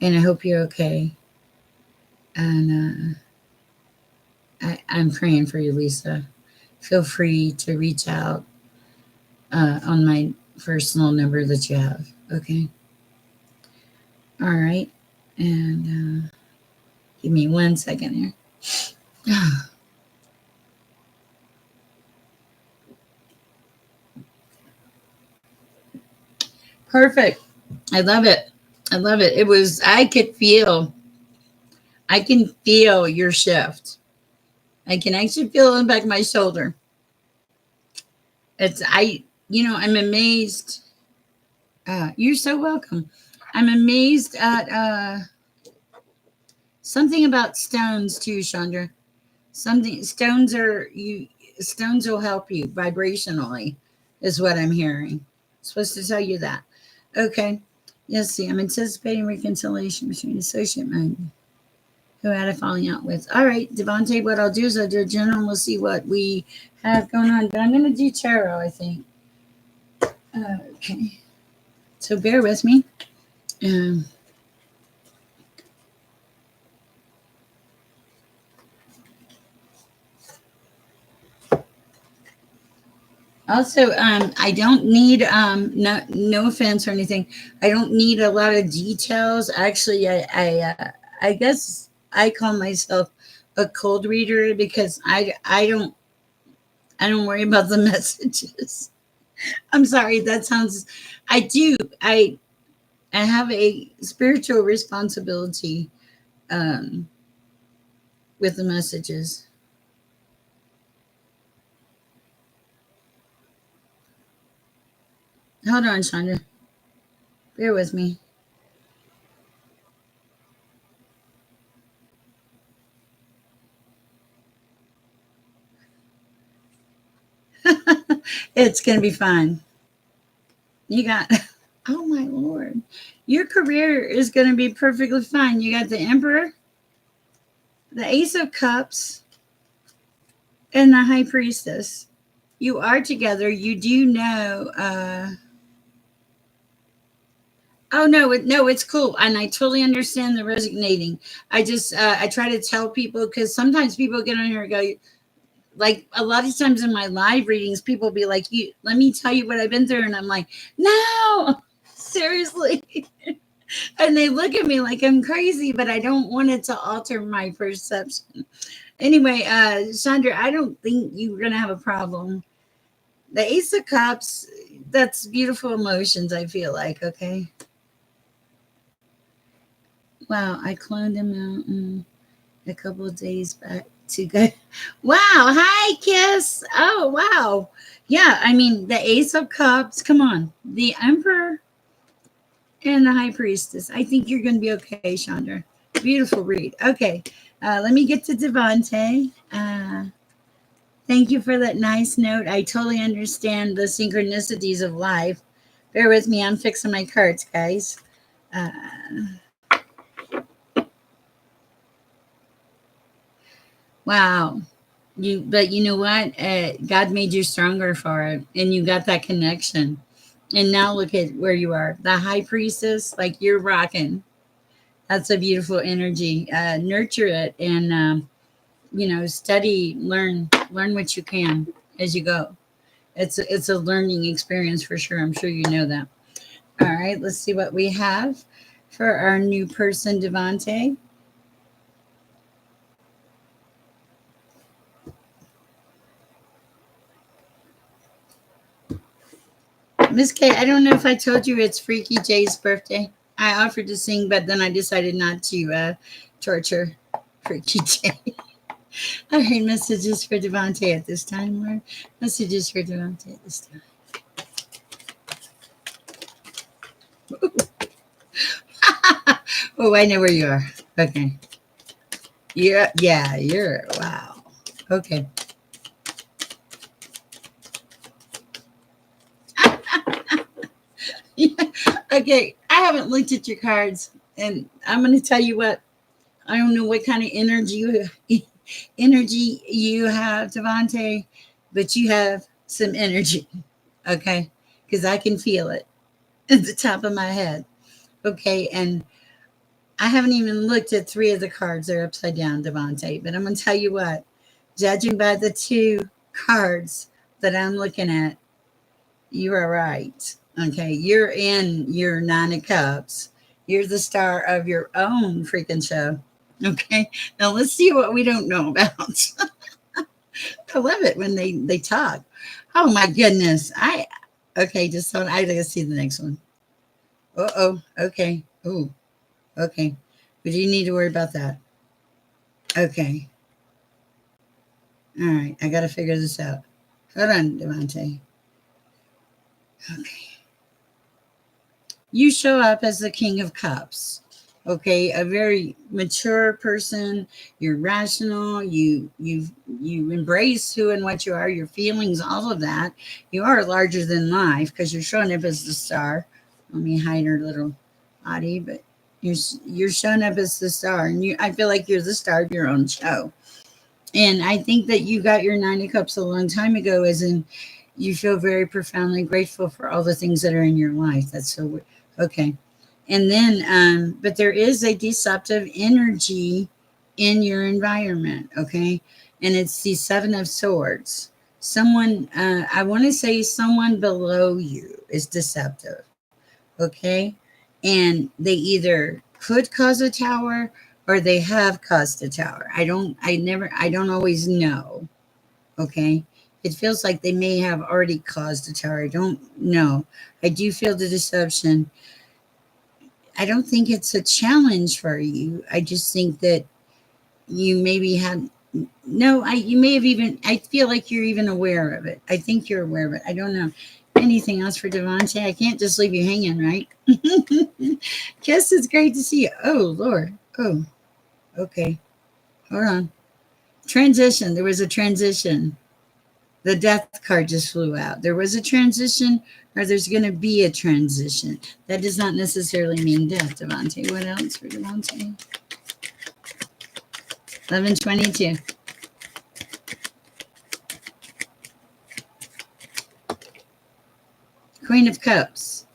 and I hope you're okay. And I'm praying for you, Lisa. feel free to reach out on my personal number that you have. Okay. All right. And give me 1 second here. Perfect. I love it. I love it. It was, I can feel your shift. I can actually feel it in the back of my shoulder. I'm amazed. You're so welcome. I'm amazed at something about stones too, Chandra. Something stones will help you vibrationally, is what I'm hearing. Supposed to tell you that. Okay. Yes, see, I'm anticipating reconciliation between associate men who I had a falling out with. All right, Devontae, what I'll do is I'll do a general and we'll see what we have going on. But I'm going to do tarot, I think. Okay. So bear with me. Um, Also, I don't need no offense or anything. I don't need a lot of details. Actually, I guess I call myself a cold reader because I don't worry about the messages. I'm sorry. That sounds. I do. I have a spiritual responsibility um, with the messages. Hold on, Chandra. Bear with me. It's gonna be fine. You got. Oh my lord, your career is gonna be perfectly fine. You got the Emperor, the Ace of Cups, and the High Priestess. You are together. You do know. Oh no, no, it's cool, and I totally understand the resignating. I try to tell people because sometimes people get on here and go, like a lot of times in my live readings, people be like, "You, let me tell you what I've been through," and I'm like, "No, seriously," and they look at me like I'm crazy, but I don't want it to alter my perception. Anyway, Chandra, I don't think you're gonna have a problem. The Ace of Cups, that's beautiful emotions. I feel like okay. Wow, I cloned him out a couple of days back to go. Wow, hi, Kiss. Oh, wow. Yeah, I mean, the Ace of Cups, come on. The Emperor and the High Priestess. I think you're going to be okay, Chandra. Beautiful read. Okay, let me get to Devante. Thank you for that nice note. I totally understand the synchronicities of life. Bear with me. I'm fixing my cards, guys. Uh, wow. But you know what? God made you stronger for it, and you got that connection. And now look at where you are. The High Priestess, like you're rocking. That's a beautiful energy. Nurture it, and study, learn what you can as you go. It's a learning experience for sure. I'm sure you know that. All right, let's see what we have for our new person, Devante. Miss K, I don't know if I told you it's Freaky Jay's birthday. I offered to sing, but then I decided not to torture Freaky Jay. All right, messages for Devante at this time. Lord. Messages for Devante at this time. Oh, I know where you are. Okay. You're wow. Okay. Yeah. Okay. I haven't looked at your cards, and I'm going to tell you what. I don't know what kind of energy you have, Devante, but you have some energy. Okay, because I can feel it at the top of my head. Okay, and I haven't even looked at three of the cards. They're upside down, Devante. But I'm going to tell you what. Judging by the two cards that I'm looking at, you are right. Okay, you're in your Nine of Cups. You're the star of your own freaking show. Okay, now let's see what we don't know about. I love it when they talk. Oh my goodness, I okay. Just so I gotta see the next one. Oh, okay. Oh, okay. But you need to worry about that. Okay. All right. I gotta figure this out. Hold on, Devante. Okay. You show up as the King of Cups. Okay, a very mature person. You're rational. You embrace who and what you are, your feelings, all of that. You are larger than life because you're showing up as the star. Let me hide her little body, but you're showing up as the star, and I feel like you're the star of your own show. And I think that you got your Nine of Cups a long time ago, as in you feel very profoundly grateful for all the things that are in your life. That's so weird. Okay. And then, but there is a deceptive energy in your environment. Okay. And it's the Seven of Swords. Someone, I want to say someone below you is deceptive. Okay. And they either could cause a tower or they have caused a tower. I don't always know. Okay. It feels like they may have already caused a tower. I don't know. I do feel the deception. I don't think it's a challenge for you. I just think that you maybe had no, you may have even, I feel like you're even aware of it. I think you're aware of it. I don't know. Anything else for Devante? I can't just leave you hanging, right? Kiss, it's great to see you. Oh, Lord. Oh, okay. Hold on. Transition. There was a transition. The death card just flew out. There was a transition, or there's going to be a transition. That does not necessarily mean death, Devante. What else for Devante? 1122. Queen of Cups.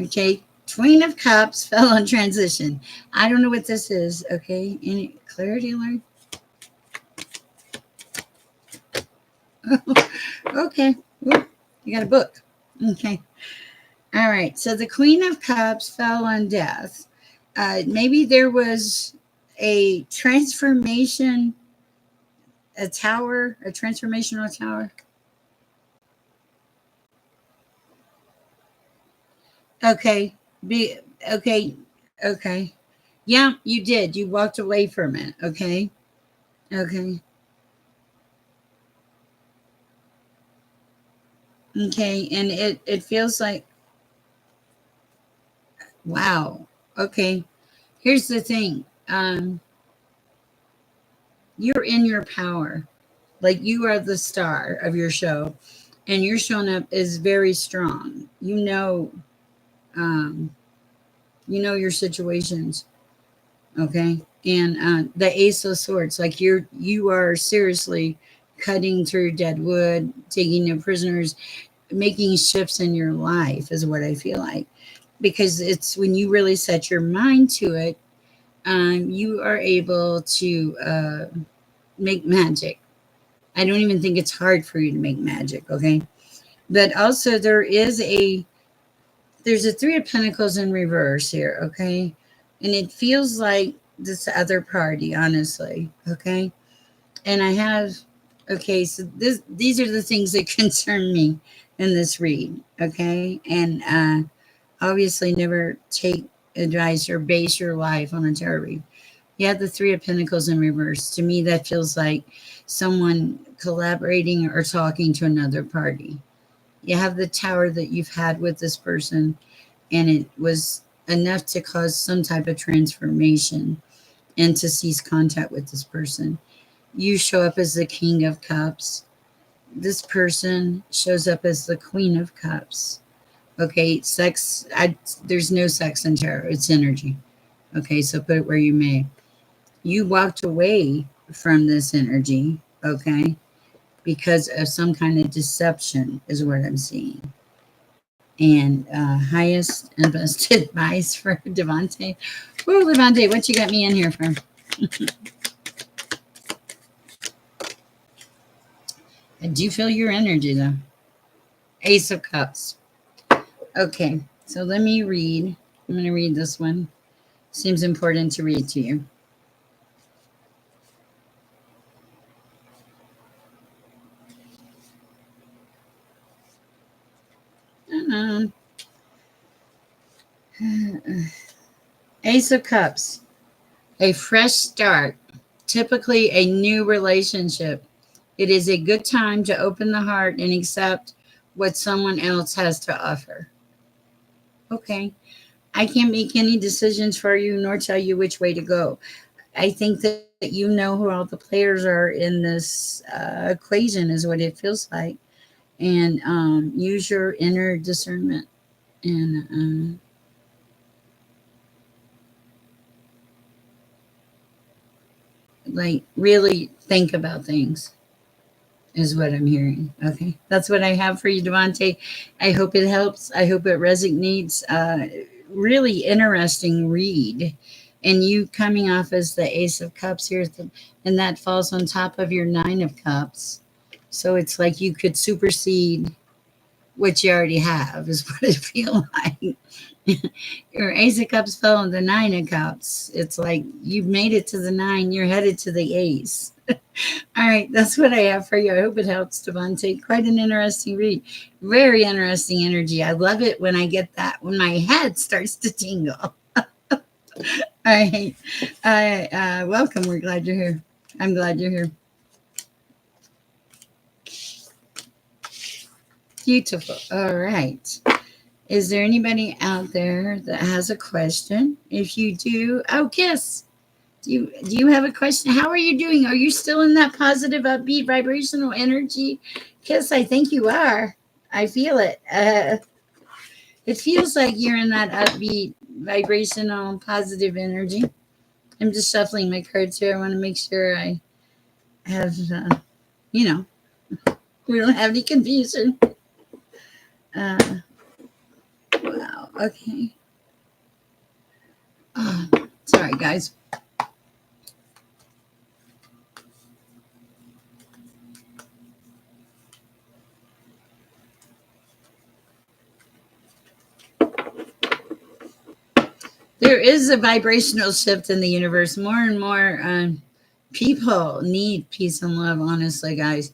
Okay. Queen of Cups fell on transition. I don't know what this is. Okay. Any clarity alert? Okay. Ooh, you got a book. Okay. All right. So the Queen of Cups fell on death. Maybe there was a transformation, a tower, a transformational tower. Okay. Okay. Okay. Yeah, you did. You walked away from it. Okay. Okay. Okay. And it feels like, wow. Okay. Here's the thing. You're in your power. Like you are the star of your show, and your showing up is very strong. Um, you know your situations. Okay. And the Ace of Swords, like you are seriously cutting through dead wood, taking no prisoners, making shifts in your life is what I feel like. Because it's when you really set your mind to it, you are able to make magic. I don't even think it's hard for you to make magic, okay? But also there's a Three of Pentacles in reverse here, okay? And it feels like this other party, honestly, okay? And I have, okay, so these are the things that concern me in this read, okay? And obviously never take advice or base your life on a tarot read. You have the Three of Pentacles in reverse. To me, that feels like someone collaborating or talking to another party. You have the Tower that you've had with this person, and it was enough to cause some type of transformation and to cease contact with this person. You show up as the King of Cups. This person shows up as the Queen of Cups. Okay, there's no sex in tarot. It's energy. Okay, so put it where you may. You walked away from this energy, okay, because of some kind of deception is what I'm seeing. And highest and best advice for Devante. Whoa, Devante, what you got me in here for? I do feel your energy though. Ace of Cups. Okay, so let me read. I'm going to read this one. Seems important to read to you. Um, Ace of Cups. A fresh start. Typically a new relationship. It is a good time to open the heart and accept what someone else has to offer. Okay. I can't make any decisions for you nor tell you which way to go. I think that you know who all the players are in this equation, is what it feels like. And use your inner discernment and like really think about things is what I'm hearing. Okay. That's what I have for you, Devante. I hope it helps. I hope it resonates. Really interesting read. And you coming off as the Ace of Cups here, and that falls on top of your Nine of Cups. So it's like you could supersede what you already have, is what it feels like. Your Ace of Cups fell on the Nine of Cups. It's like you've made it to the nine, you're headed to the ace. All right, that's what I have for you. I hope it helps, Devante. Quite an interesting read. Very interesting energy. I love it when I get that, when my head starts to tingle. All right. Welcome. We're glad you're here. I'm glad you're here. Beautiful. All right. Is there anybody out there that has a question? If you do, oh, Kiss. Do you have a question? How are you doing? Are you still in that positive, upbeat, vibrational energy? Kiss, I think you are. I feel it. It feels like you're in that upbeat, vibrational, positive energy. I'm just shuffling my cards here. I want to make sure I have, you know, we don't have any confusion. Wow. Okay. Oh, sorry, guys. There is a vibrational shift in the universe. More and more people need peace and love, honestly, guys.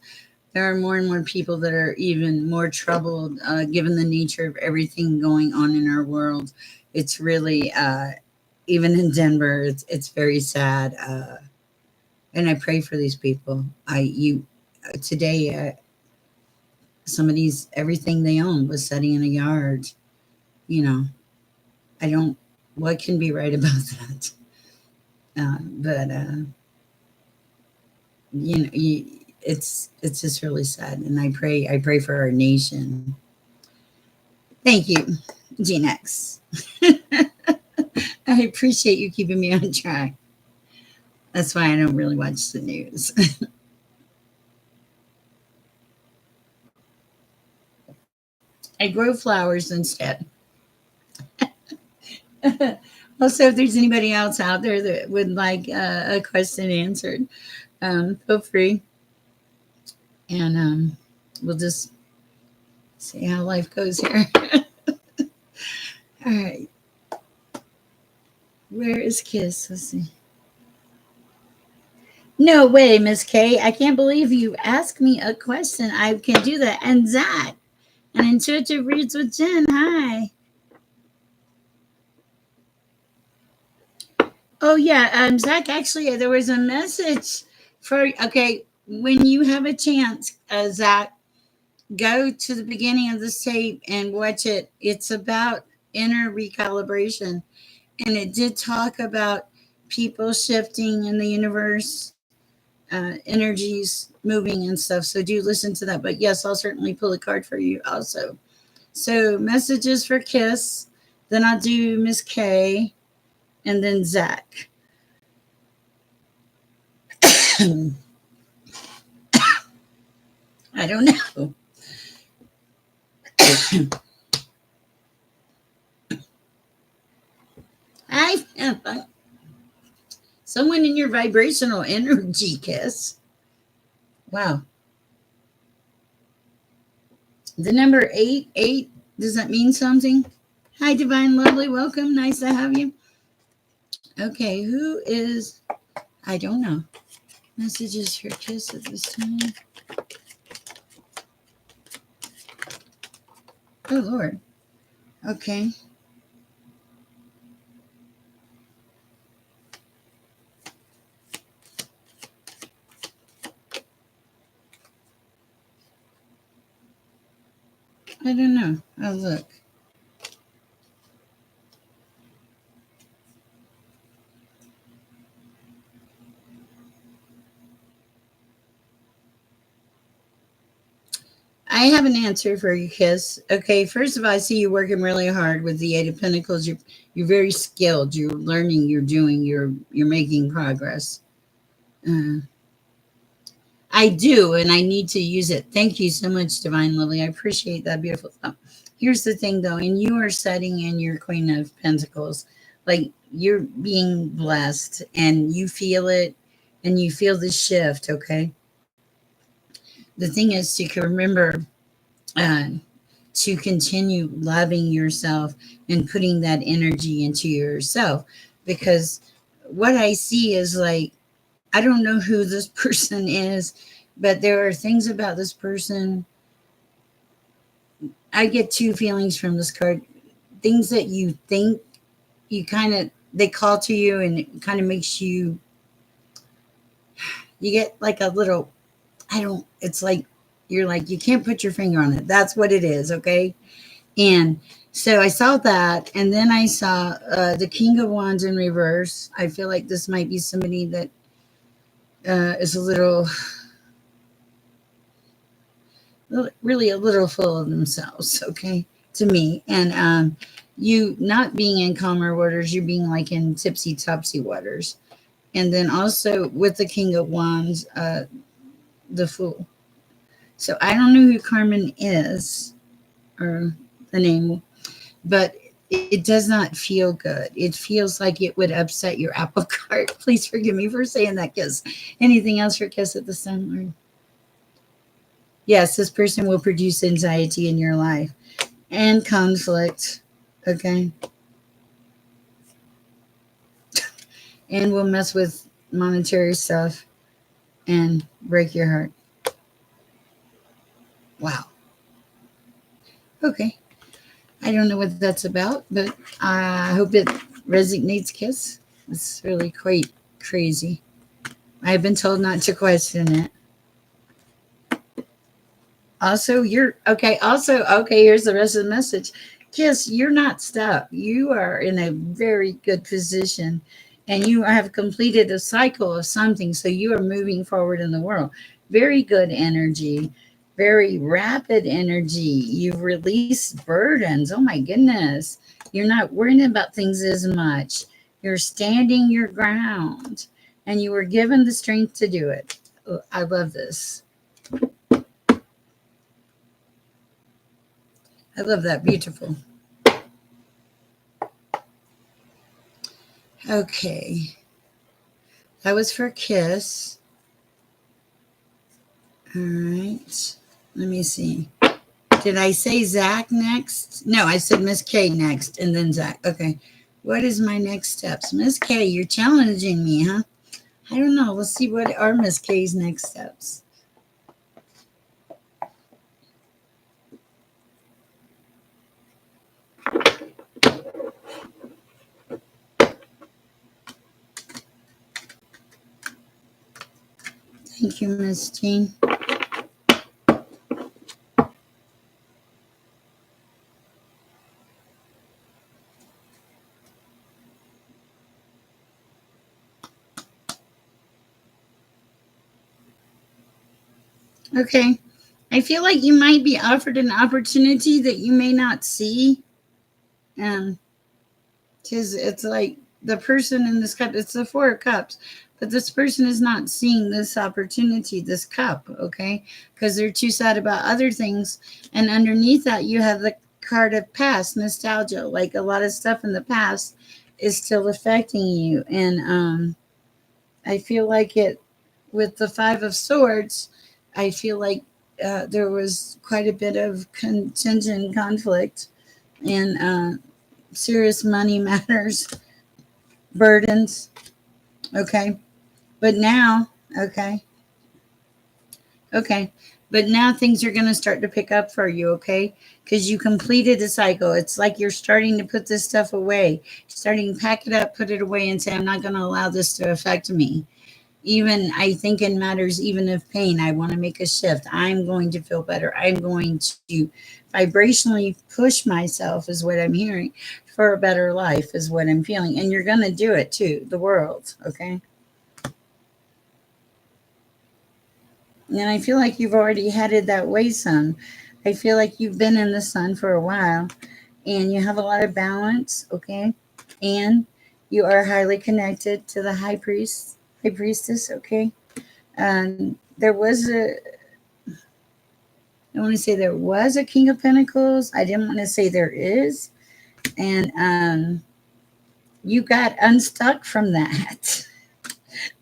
There are more and more people that are even more troubled, given the nature of everything going on in our world. It's really, even in Denver, it's very sad. And I pray for these people. Today, somebody's everything they own was sitting in a yard. You know, I don't. What can be right about that? But it's just really sad, and I pray for our nation. Thank you, Gene X. I appreciate you keeping me on track. That's why I don't really watch the news. I grow flowers instead. Also, if there's anybody else out there that would like a question answered, feel free, and we'll just see how life goes here. All right. Where is Kiss? Let's see. No way, Miss K. I can't believe you asked me a question. I can do that. And Zach, an intuitive reads with Jen. Hi. Oh yeah, Zach. Actually, there was a message for. Okay, when you have a chance, Zach, go to the beginning of this tape and watch it. It's about inner recalibration, and it did talk about people shifting in the universe, energies moving and stuff. So do listen to that. But yes, I'll certainly pull a card for you also. So messages for Kiss, then I'll do Miss K, and then Zach. I don't know. I found someone in your vibrational energy, Kiss. Wow. The number 8, does that mean something? Hi, Divine Lovely. Welcome. Nice to have you. Okay, who is, I don't know. Messages for Kiss at this time. Oh, Lord. Okay. I don't know. I'll look. I have an answer for you, Kiss. Okay, first of all, I see you working really hard with the Eight of Pentacles. You're very skilled. You're learning. You're doing. You're making progress. Uh, I do, and I need to use it. Thank you so much, Divine Lily. I appreciate that beautiful thought. Here's the thing, though, and you are setting in your Queen of Pentacles, like you're being blessed, and you feel it, and you feel the shift. Okay, the thing is to remember. To continue loving yourself and putting that energy into yourself, because what I see is like, I don't know who this person is, but there are things about this person. I get two feelings from this card. Things that you think you kind of, they call to you, and it kind of makes you, you get like a little, I don't, it's like, you're like, you can't put your finger on it. That's what it is. Okay. And so I saw that, and then I saw the King of Wands in reverse. I feel like this might be somebody that is a little, really a little full of themselves, okay, to me. And you not being in calmer waters, you being like in tipsy topsy waters. And then also with the King of Wands, the Fool. So I don't know who Carmen is, or the name, but it does not feel good. It feels like it would upset your apple cart. Please forgive me for saying that, Kiss. Anything else for Kiss at this time, Lord? Yes, this person will produce anxiety in your life and conflict, okay? And will mess with monetary stuff and break your heart. Wow. Okay. I don't know what that's about, but I hope it resonates, Kiss. It's really quite crazy. I've been told not to question it. Also, you're okay. Also, okay, here's the rest of the message. Kiss, you're not stuck. You are in a very good position, and you have completed a cycle of something. So you are moving forward in the world. Very good energy, very rapid energy. You've released burdens. Oh my goodness. You're not worrying about things as much. You're standing your ground, and you were given the strength to do it. Oh, I love this. I love that. Beautiful. Okay. That was for Kiss. All right. Let me see. Did I say Zach next? No, I said Miss K next and then Zach. Okay. What is my next steps? Miss K, you're challenging me, huh? I don't know. Let's see what are Miss K's next steps. Thank you, Miss Jean. Okay. I feel like you might be offered an opportunity that you may not see. Because it's like the person in this cup, it's the Four of Cups, but this person is not seeing this opportunity, this cup, okay? Because they're too sad about other things. And underneath that, you have the card of past, nostalgia. Like a lot of stuff in the past is still affecting you. And I feel like it, with the Five of Swords, I feel like there was quite a bit of contention, conflict, and serious money matters, burdens. Okay. But now, okay, okay. But now things are going to start to pick up for you, okay? Because you completed a cycle. It's like you're starting to put this stuff away, starting to pack it up, put it away, and say, I'm not going to allow this to affect me. Even I think in matters even of pain, I want to make a shift. I'm going to feel better. I'm going to vibrationally push myself, is what I'm hearing, for a better life, is what I'm feeling. And you're going to do it too, the world, okay? And I feel like you've already headed that way some. I feel like you've been in the sun for a while and you have a lot of balance, okay? And you are highly connected to the high priestess, okay? There was a, I want to say there was a King of Pentacles. I didn't want to say there is. And you got unstuck from that.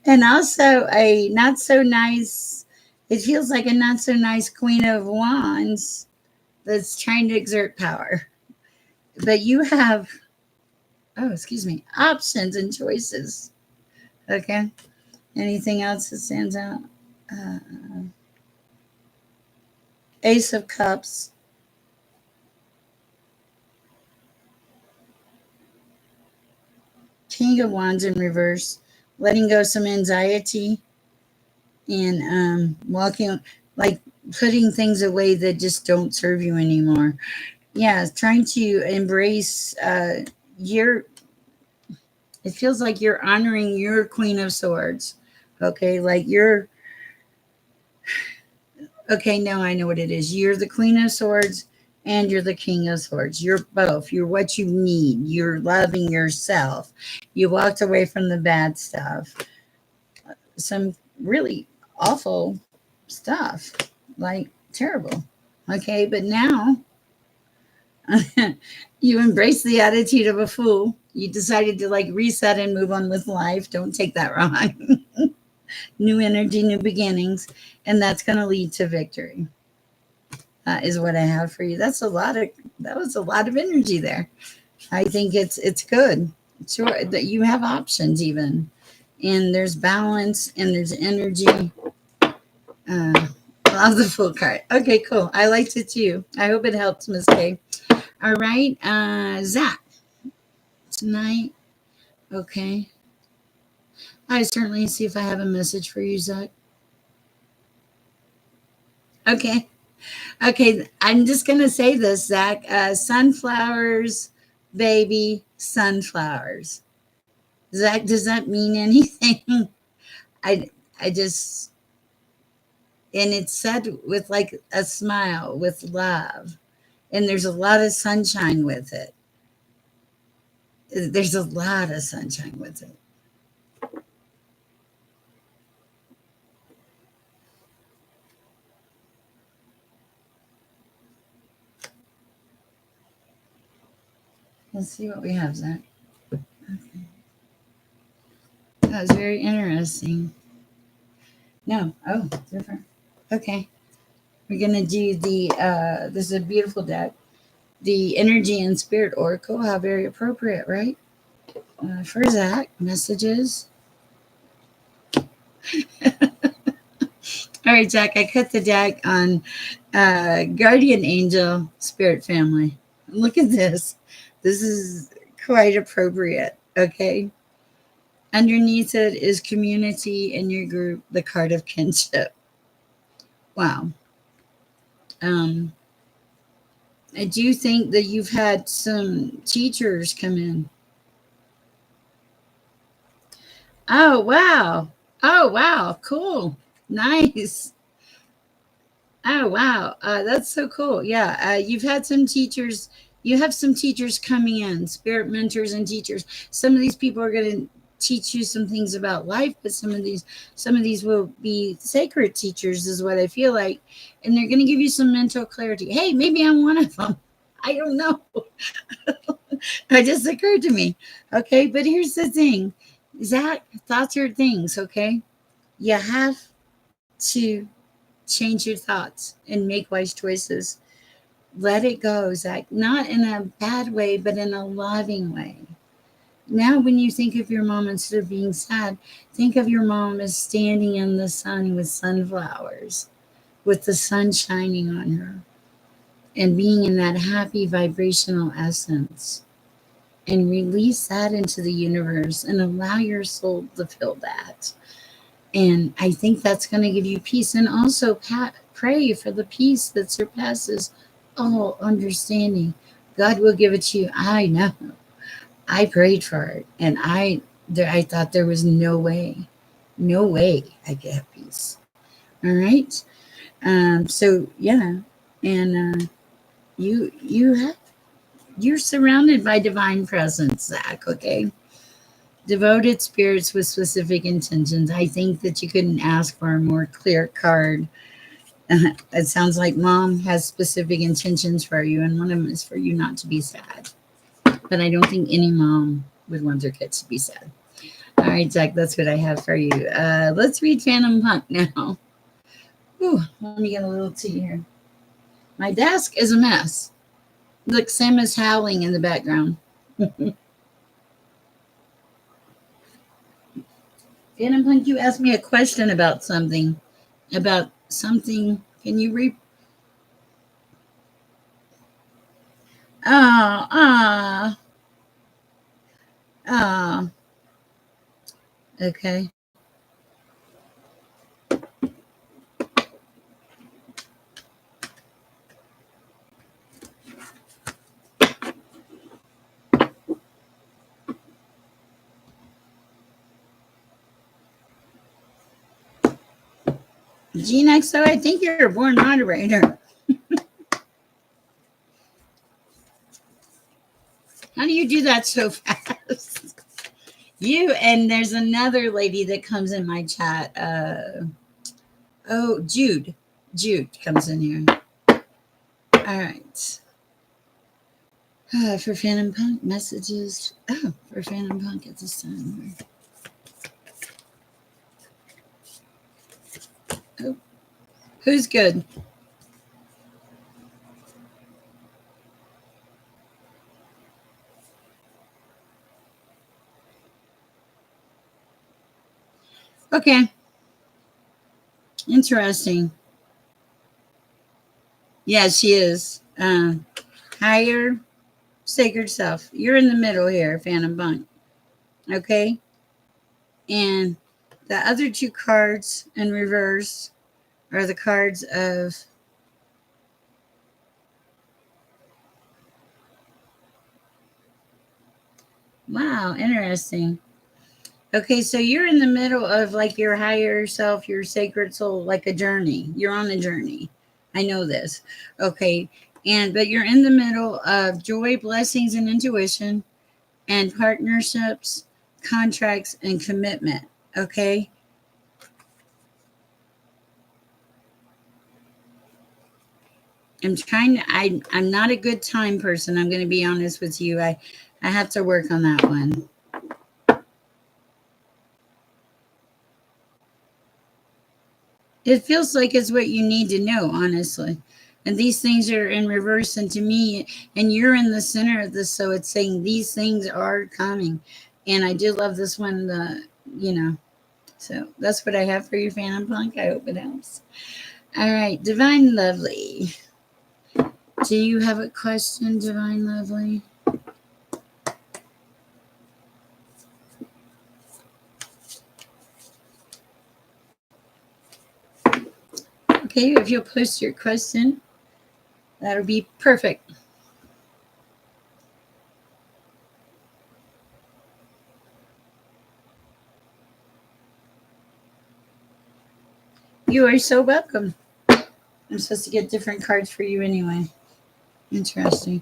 And also a not so nice, it feels like a not so nice Queen of Wands that's trying to exert power. But you have, oh, excuse me, options and choices. Okay. Anything else that stands out? Uh, Ace of Cups. King of Wands in reverse. Letting go some anxiety and walking, like putting things away that just don't serve you anymore. Yeah, trying to embrace your, it feels like you're honoring your Queen of Swords. Okay, like you're, okay, no, I know what it is. You're the Queen of Swords and you're the King of Swords. You're both. You're what you need. You're loving yourself. You walked away from the bad stuff. Some really awful stuff, like terrible. Okay, but now you embrace the attitude of a fool. You decided to like reset and move on with life. Don't take that wrong. New energy, new beginnings, and that's going to lead to victory. Is what I have for you. That's a lot of, that was a lot of energy there. I think it's good. Sure that you have options even, and there's balance and there's energy. Love the full card. Okay, cool. I liked it too. I hope it helps, Miss K. All right, Zach. Tonight, okay. I certainly see if I have a message for you, Zach. Okay. Okay, I'm just gonna say this, Zach. Sunflowers, baby, sunflowers. Zach, does that mean anything? I I just, and it's said with like a smile, with love, and there's a lot of sunshine with it. There's a lot of sunshine with it. Let's see what we have, Zach. Okay. That was very interesting. No, oh, different. Okay, we're gonna do the. This is a beautiful deck. The Energy and Spirit Oracle. How very appropriate, right? For Zach, messages. All right, Jack, I cut the deck on Guardian Angel Spirit Family. Look at this. This is quite appropriate. Okay. Underneath it is community in your group, the card of kinship. Wow. Um, I do think that you've had some teachers come in. Oh, wow. Oh, wow. Cool. Nice. Oh wow, that's so cool. Yeah, you've had some teachers. You have some teachers coming in, spirit mentors and teachers. Some of these people are going to teach you some things about life, but some of these will be sacred teachers, is what I feel like, and they're going to give you some mental clarity. Hey, maybe I'm one of them. I don't know. It just occurred to me. Okay, but here's the thing, Zach. Thoughts are things. Okay, you have to Change your thoughts and make wise choices. Let it go, Zach. Not in a bad way, but in a loving way. Now, when you think of your mom, instead of being sad, think of your mom as standing in the sun with sunflowers, with the sun shining on her, and being in that happy vibrational essence. And release that into the universe and allow your soul to feel that. And I think that's going to give you peace. And also, pray for the peace that surpasses all understanding. God will give it to you. I know. I prayed for it, and I thought there was no way I could have peace. All right. So yeah, and you're surrounded by divine presence, Zach. Okay. Devoted spirits with specific intentions. I think that you couldn't ask for a more clear card. It sounds like mom has specific intentions for you, and one of them is for you not to be sad. But I don't think any mom would want their kids to be sad. All right, Zach, that's what I have for you. Let's read Phantom Punk now. Ooh, let me get a little tea here. My desk is a mess. Look, Sam is howling in the background. Phantom Punk, you asked me a question about something. About something. Can you read? Oh, oh. Okay. Gene XO, I think you're a born moderator. How do you do that so fast? You, and there's another lady that comes in my chat. Jude. Jude comes in here. All right. For Phantom Punk messages. Oh, for Phantom Punk at this time. Oh, who's good? Okay. Interesting. Yeah, she is. Higher sacred self. You're in the middle here, Phantom Punk. Okay. And the other two cards in reverse are the cards of wow, interesting. Okay, so you're in the middle of like your higher self, your sacred soul, like a journey. You're on a journey. I know this. Okay. But you're in the middle of joy, blessings, and intuition, and partnerships, contracts, and commitment. Okay. I'm not a good time person. I'm going to be honest with you. I have to work on that one. It feels like it's what you need to know, honestly. And these things are in reverse. And to me, and you're in the center of this. So it's saying these things are coming. And I do love this one, so that's what I have for you, Phantom Punk. I hope it helps. All right, Divine Lovely. Do you have a question, Divine Lovely? Okay, if you'll post your question, that'll be perfect. You are so welcome. I'm supposed to get different cards for you anyway. Interesting.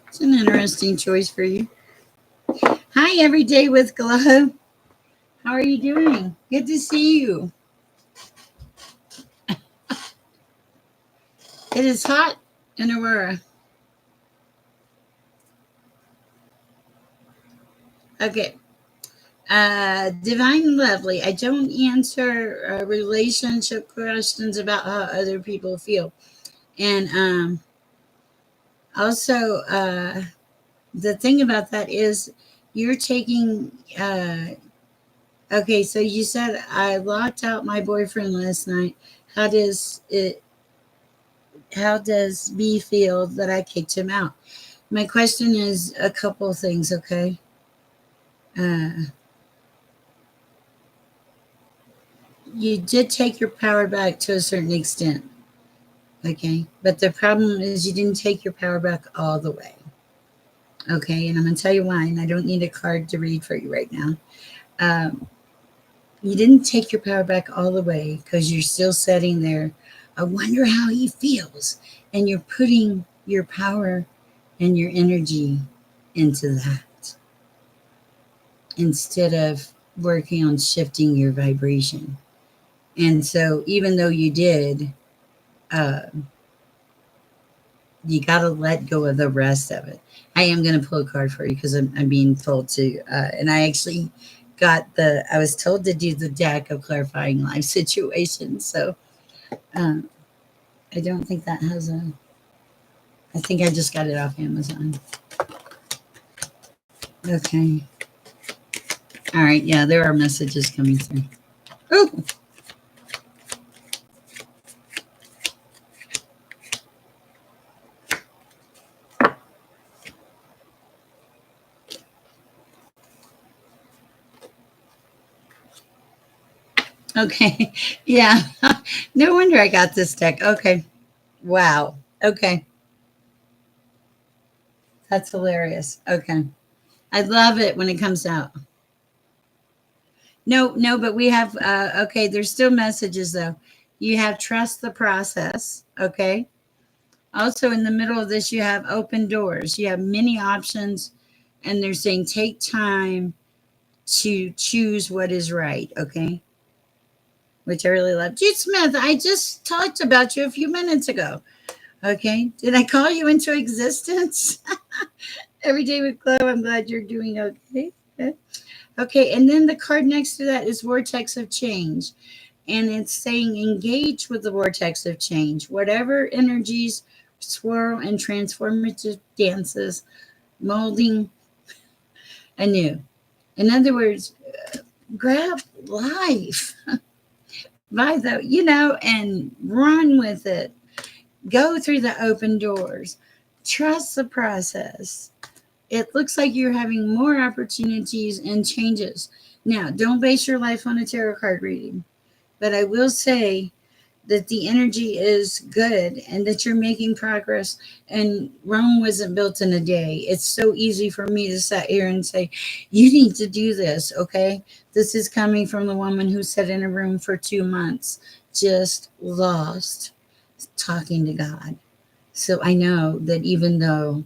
It's an interesting choice for you. Hi, Everyday with Glow. How are you doing? Good to see you. It is hot in Aurora. Okay. Divine Lovely. I don't answer relationship questions about how other people feel. And also, the thing about that is you're taking. Okay, so you said I locked out my boyfriend last night. How does it? How does B feel that I kicked him out? My question is a couple of things. Okay. Uh, you did take your power back to a certain extent. Okay. But the problem is you didn't take your power back all the way. Okay. And I'm going to tell you why. And I don't need a card to read for you right now. Um, you didn't take your power back all the way because you're still sitting there. I wonder how he feels. And you're putting your power and your energy into that instead of working on shifting your vibration. And so, even though you did, uh, you got to let go of the rest of it. I am going to pull a card for you because I'm being told to. And I actually I was told to do the deck of clarifying life situations. So um, I don't think that has I think I just got it off Amazon. Okay. All right. Yeah, there are messages coming through. Oh, okay. Yeah. No wonder I got this deck. Okay. Wow. Okay. That's hilarious. Okay. I love it when it comes out. No, no, but we have, okay, there's still messages though. You have trust the process. Okay. Also, in the middle of this, you have open doors. You have many options, and they're saying take time to choose what is right. Okay. Which I really love. Jude Smith, I just talked about you a few minutes ago. Okay. Did I call you into existence? Every day with Glow, I'm glad you're doing okay. Okay. And then the card next to that is Vortex of Change. And it's saying engage with the vortex of change. Whatever energies swirl and transformative dances, molding anew. In other words, grab life by and run with it. Go through the open doors. Trust the process. It looks like you're having more opportunities and changes. Now, don't base your life on a tarot card reading, but I will say that the energy is good and that you're making progress. And Rome wasn't built in a day. It's so easy for me to sit here and say, you need to do this. Okay. This is coming from the woman who sat in a room for 2 months, just lost, talking to God. So I know that even though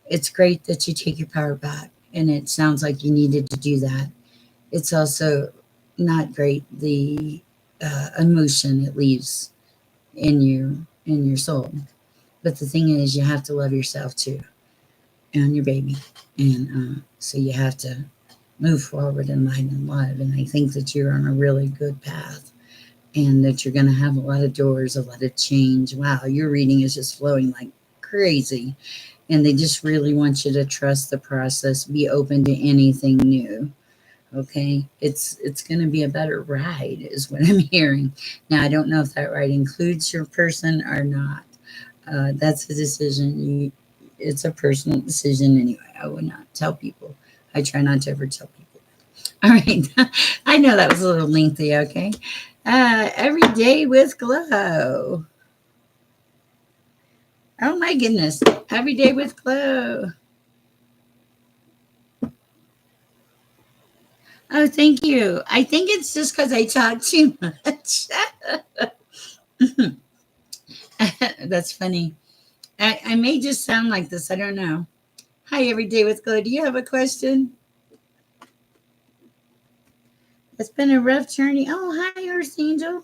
it's great that you take your power back, and it sounds like you needed to do that, it's also not great the emotion it leaves in your soul. But the thing is, you have to love yourself too, and your baby, and so you have to move forward in light and love. And I think that you're on a really good path, and that you're going to have a lot of doors, a lot of change. Wow, your reading is just flowing like crazy, and they just really want you to trust the process, be open to anything new. Okay, it's going to be a better ride is what I'm hearing. Now I don't know if that ride includes your person or not. That's a decision. It's a personal decision anyway. I would not tell people. I try not to ever tell people. All right. I know that was a little lengthy. Okay. Every day with Glow. Oh my goodness. Every day with Glow. Oh, thank you. I think it's just because I talk too much. That's funny. I may just sound like this. I don't know. Hi, Every Day with Glow. Do you have a question? It's been a rough journey. Oh, hi, Earth Angel.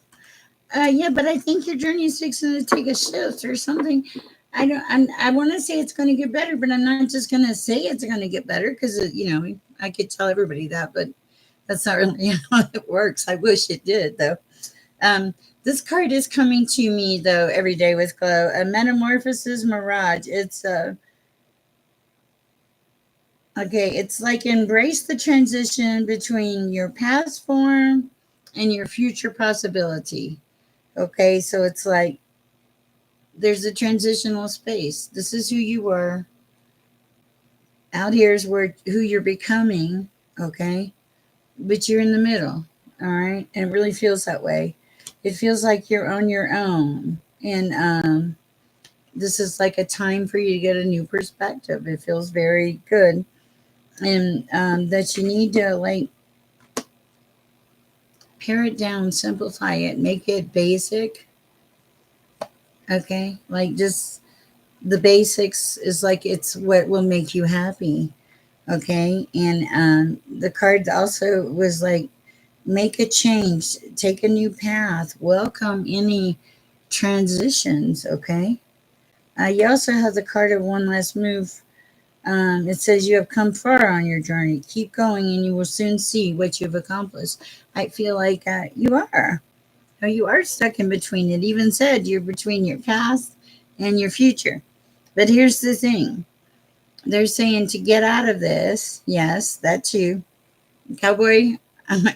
Yeah, but I think your journey is fixing to take a shift or something. I don't. I want to say it's going to get better, but I'm not just going to say it's going to get better because I could tell everybody that, but that's not really how it works. I wish it did though. Um, this card is coming to me though every day with glow. A metamorphosis mirage. It's okay. It's like embrace the transition between your past form and your future possibility. Okay, so it's like there's a transitional space. This is who you were. Out here is where who you're becoming. Okay, but you're in the middle. All right, and it really feels that way. It feels like you're on your own, and this is like a time for you to get a new perspective. It feels very good, and that you need to like pare it down, simplify it, make it basic. Okay, like just the basics is like it's what will make you happy. Okay, and the card also was like make a change, take a new path, welcome any transitions. Okay, you also have the card of one last move. It says you have come far on your journey, keep going and you will soon see what you've accomplished. I feel like you are, or you are stuck in between. It even said you're between your past and your future. But here's the thing, they're saying to get out of this, yes, that too. Cowboy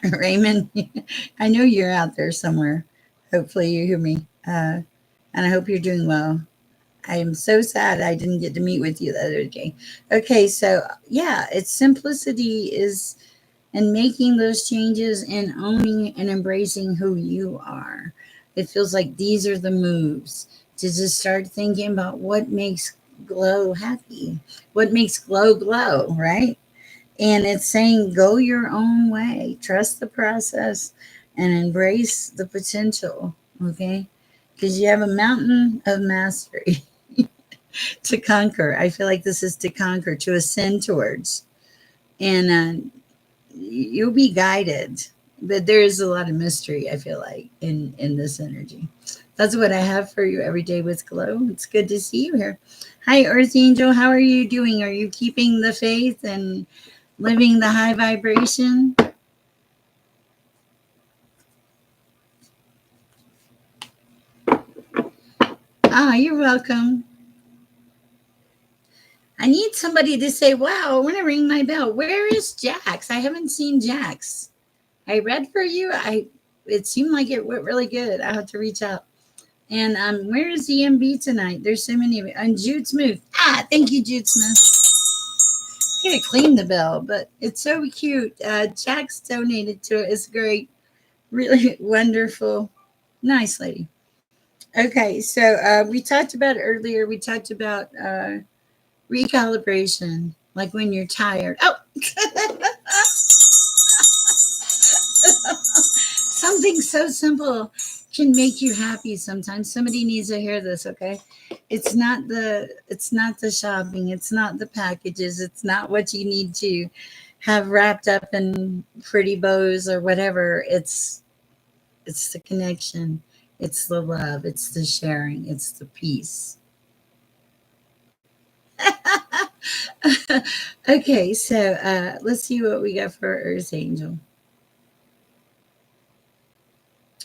Raymond, I know you're out there somewhere. Hopefully you hear me. And I hope you're doing well. I am so sad I didn't get to meet with you the other day. Okay, so yeah, it's simplicity is and making those changes and owning and embracing who you are. It feels like these are the moves to just start thinking about what makes glow happy, what makes glow glow, right? And it's saying go your own way, trust the process, and embrace the potential. Okay, because you have a mountain of mastery to conquer. I feel like this is to conquer, to ascend towards, and you'll be guided. But there is a lot of mystery. I feel like in this energy. That's what I have for you every day with glow. It's good to see you here. Hi, Earth Angel. How are you doing? Are you keeping the faith and living the high vibration? Ah, you're welcome. I need somebody to say, wow, I want to ring my bell. Where is Jax? I haven't seen Jax. I read for you. It seemed like it went really good. I have to reach out. And where is EMB tonight? There's so many of it. And Jude Smooth. Ah, thank you, Jude Smooth. I gotta clean the bell, but it's so cute. Jax donated to it. It's great. Really wonderful. Nice lady. Okay, so we talked about earlier, we talked about recalibration, like when you're tired. Oh, something so simple can make you happy sometimes. Somebody needs to hear this, okay? It's not the shopping, it's not the packages, it's not what you need to have wrapped up in pretty bows or whatever. It's the connection, it's the love, it's the sharing, it's the peace. Okay, so let's see what we got for Earth Angel.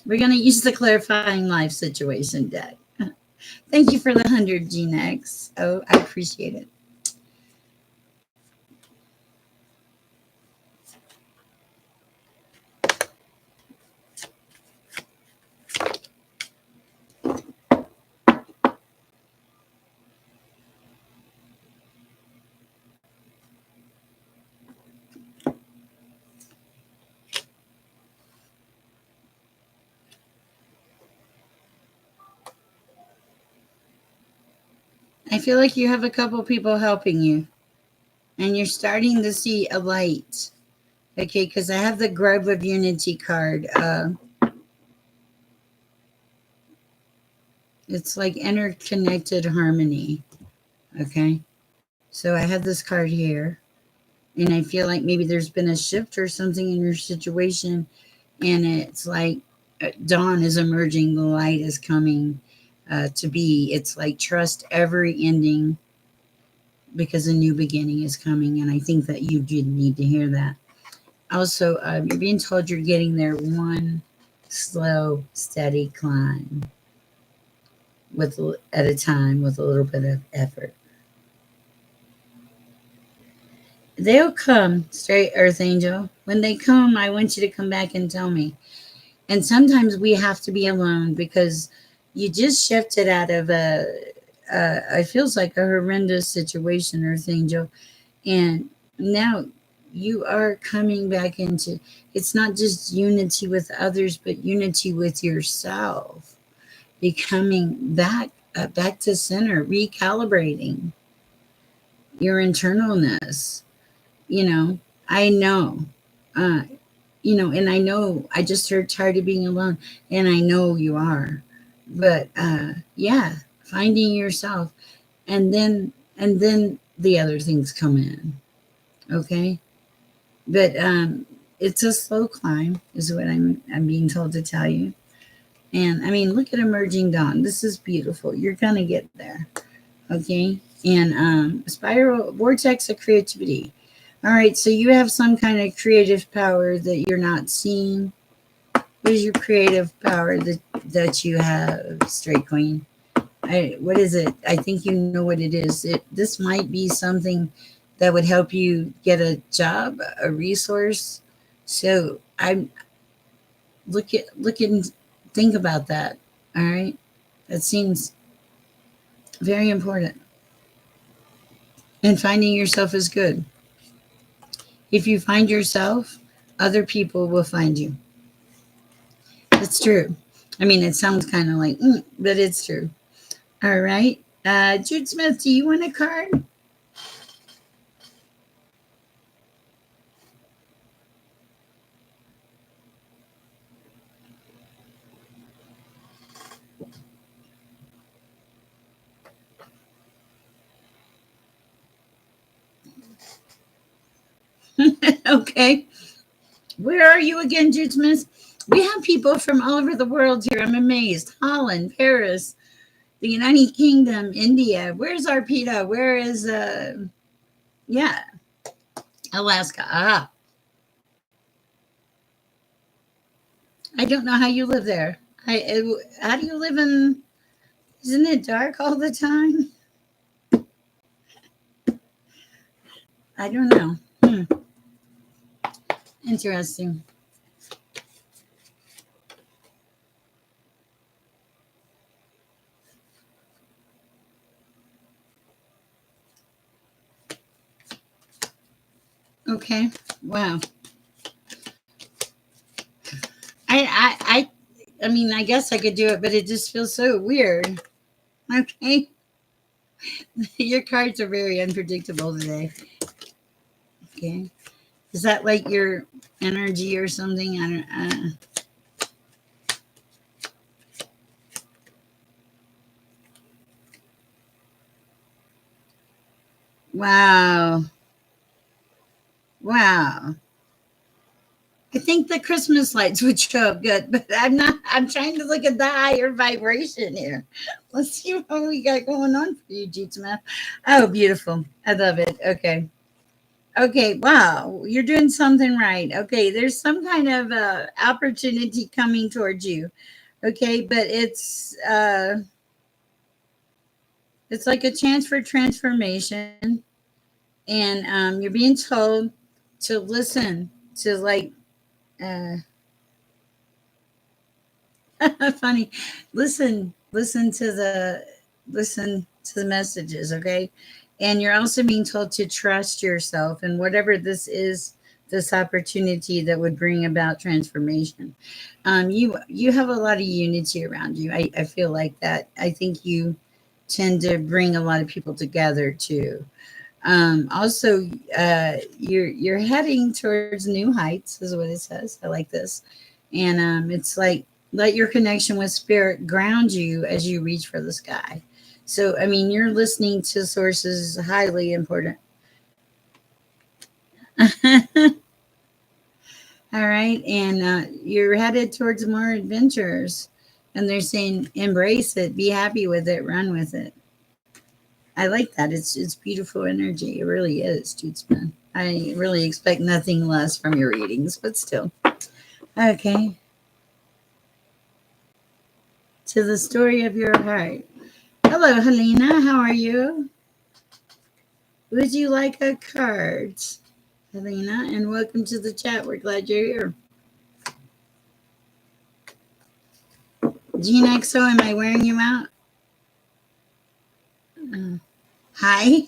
We're going to use the clarifying life situation deck. Thank you for the 100, Gene X. Oh, I appreciate it. I feel like you have a couple people helping you, and you're starting to see a light. Okay, because I have the Grove of Unity card. It's like interconnected harmony. Okay, so I have this card here, and I feel like maybe there's been a shift or something in your situation, and it's like dawn is emerging, the light is coming to be. It's like trust every ending because a new beginning is coming. And I think that you did need to hear that. Also, you're being told you're getting there one slow, steady climb with at a time with a little bit of effort. They'll come, straight earth angel. When they come, I want you to come back and tell me. And sometimes we have to be alone because you just shifted out of it feels like a horrendous situation, earth angel. And now you are coming back into, it's not just unity with others, but unity with yourself, becoming back to center, recalibrating your internalness. You know, I know, uh, and I know I just heard tired of being alone, and I know you are, but yeah, finding yourself, and then the other things come in, okay? But it's a slow climb, is what I'm being told to tell you. And I mean, look at emerging dawn. This is beautiful. You're gonna get there, okay? And spiral vortex of creativity. All right, so you have some kind of creative power that you're not seeing. What is your creative power that you have, straight queen? What is it? I think you know what it is. This might be something that would help you get a job, a resource. So I'm look and think about that. All right, that seems very important. And finding yourself is good. If you find yourself, other people will find you. It's true. I mean, it sounds kind of like, but it's true. All right. Jude Smith, do you want a card? Okay. Where are you again, Jude Smith? We have people from all over the world here. I'm amazed. Holland, Paris, the United Kingdom, India. Where's Arpita? Where is, yeah, Alaska. Ah, I don't know how you live there. How do you live in, isn't it dark all the time? I don't know. Interesting. Okay. Wow. I mean, I guess I could do it, but it just feels so weird. Okay. Your cards are very unpredictable today. Okay. Is that like your energy or something? I don't. Wow. Wow. I think the Christmas lights would show up good, but I'm not. I'm trying to look at the higher vibration here. Let's see what we got going on for you, G Smith. Oh, beautiful. I love it. Okay. Okay. Wow. You're doing something right. Okay. There's some kind of opportunity coming towards you. Okay. But it's like a chance for transformation. And you're being told to listen to like, uh, funny. Listen to the messages, okay? And you're also being told to trust yourself and whatever this is, this opportunity that would bring about transformation. You have a lot of unity around you. I feel like that. I think you tend to bring a lot of people together too. Also, you're heading towards new heights, is what it says. I like this, and it's like let your connection with spirit ground you as you reach for the sky. So, I mean, you're listening to sources highly important. All right. And you're headed towards more adventures. And they're saying, embrace it, be happy with it, run with it. I like that. It's beautiful energy. It really is, Tudesman. I really expect nothing less from your readings, but still. Okay. To the story of your heart. Hello, Helena. How are you? Would you like a card, Helena? And welcome to the chat. We're glad you're here. Gene XO, am I wearing you out? Hi.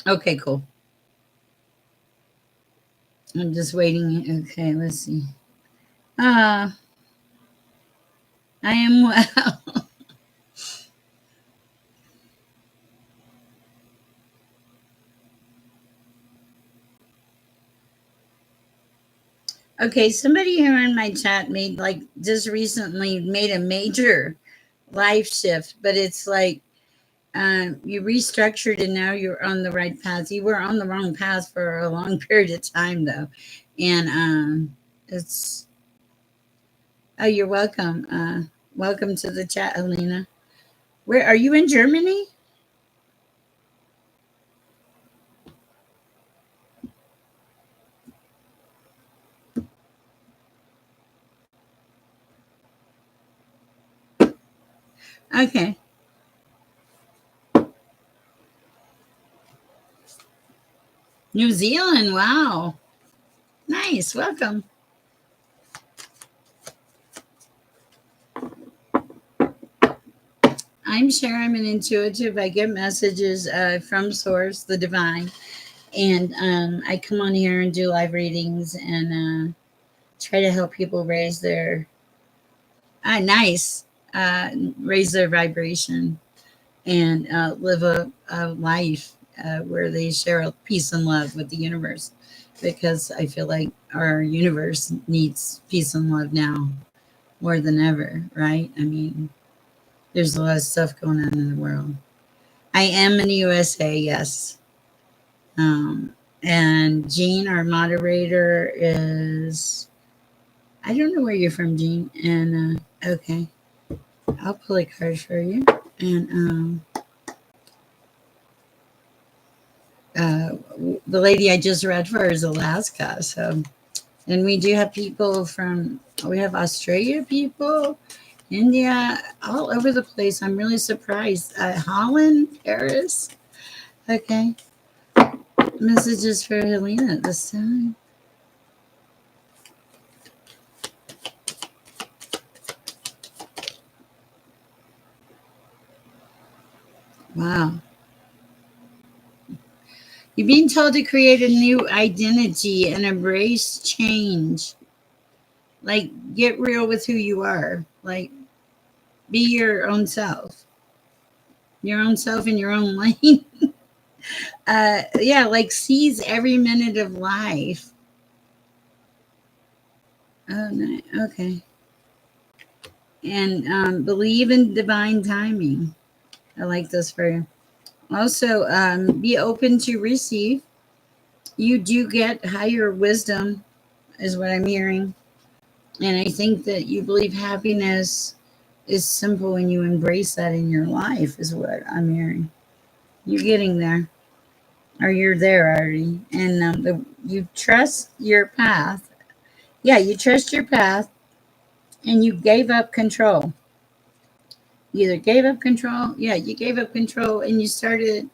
Okay, cool. I'm just waiting. Okay, let's see. I am well. Okay, somebody here in my chat made like just recently made a major life shift, but it's like you restructured and now you're on the right path. You were on the wrong path for a long period of time though. And it's oh, you're welcome. Welcome to the chat, Helena. Where are you in Germany? Okay. New Zealand. Wow. Nice. Welcome. I'm Sher. I'm an intuitive. I get messages from Source, the divine. And I come on here and do live readings and try to help people raise their, nice, raise their vibration and live a life where they share peace and love with the universe. Because I feel like our universe needs peace and love now more than ever, right? I mean, there's a lot of stuff going on in the world. I am in the USA, yes. And Jean, our moderator, is, I don't know where you're from, Jean. And okay, I'll pull a card for you. And the lady I just read for is Alaska. So, and we do have people from, we have Australia people, India, all over the place. I'm really surprised. Holland, Paris. Okay. Messages for Helena at this time. Wow. You're being told to create a new identity and embrace change. Like, get real with who you are. Like, be your own self. Your own self in your own lane. Yeah, like seize every minute of life. Oh, no. Okay. And believe in divine timing. I like this for you. Also, be open to receive. You do get higher wisdom, is what I'm hearing. And I think that you believe happiness is simple when you embrace that in your life, is what I'm hearing. You're getting there, or you're there already. And you trust your path. Yeah, you trust your path and you gave up control. You either gave up control. Yeah, you gave up control and you started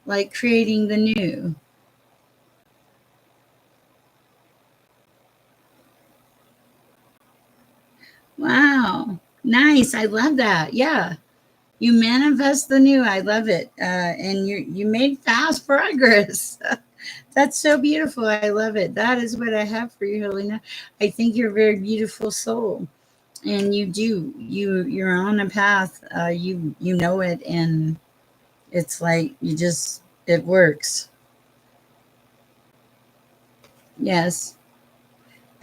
like creating the new. Wow. Nice. I love that. Yeah. You manifest the new. I love it. And you made fast progress. That's so beautiful. I love it. That is what I have for you, Helena. I think you're a very beautiful soul. And you do. You're on a path. You know it, and it's like you just it works. Yes.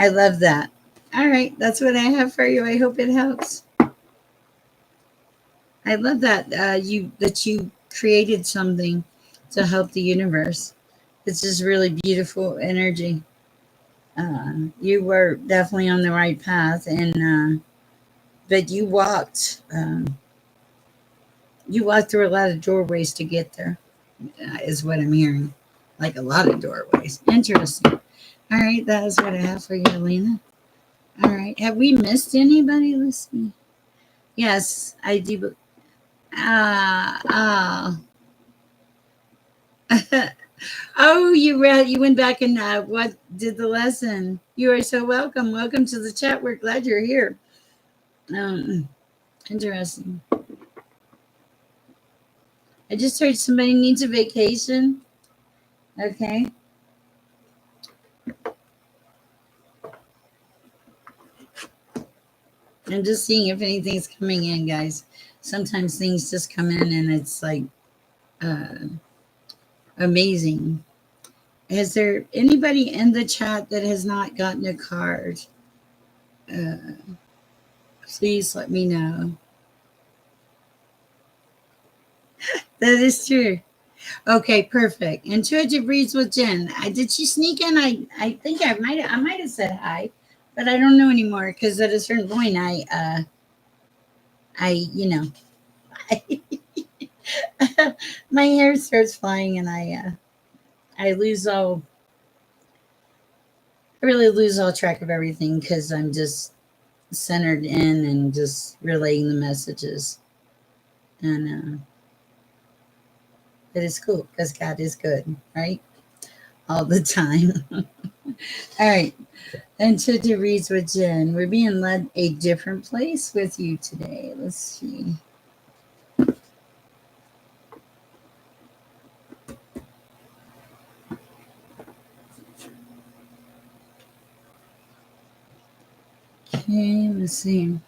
I love that. All right, that's what I have for you. I hope it helps. I love that you created something to help the universe. It's just really beautiful energy. You were definitely on the right path, and but you walked through a lot of doorways to get there. Is what I'm hearing, like a lot of doorways. Interesting. All right, that is what I have for you, Alina. All right, have we missed anybody? Let's see. Yes, I do. Ah, oh, you read. You went back and what did the lesson? You are so welcome. Welcome to the chat. We're glad you're here. Um, Interesting. I just heard somebody needs a vacation. Okay. I'm just seeing if anything's coming in, guys. Sometimes things just come in and it's like uh, amazing. Is there anybody in the chat that has not gotten a card? Uh, Please let me know. That is true. Okay, perfect. Intuitive reads with Jen. Did she sneak in? I think I might have said hi, but I don't know anymore because at a certain point I my hair starts flying and I lose all I really lose all track of everything because I'm just centered in and just relaying the messages. And it is cool because God is good, right? All the time. All right. And to reads with Jen, we're being led a different place with you today. Let's see. Okay, let's see.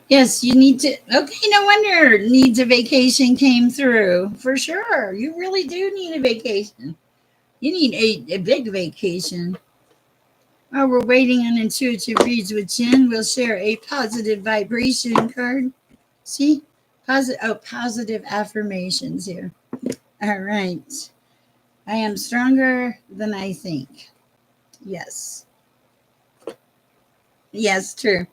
Yes, you need to. Okay, no wonder needs a vacation came through for sure. You really do need a vacation. You need a big vacation. While we're waiting on intuitive reads with Jen, we'll share a positive vibration card. See, positive affirmations here. All right. I am stronger than I think. Yes. Yes, true.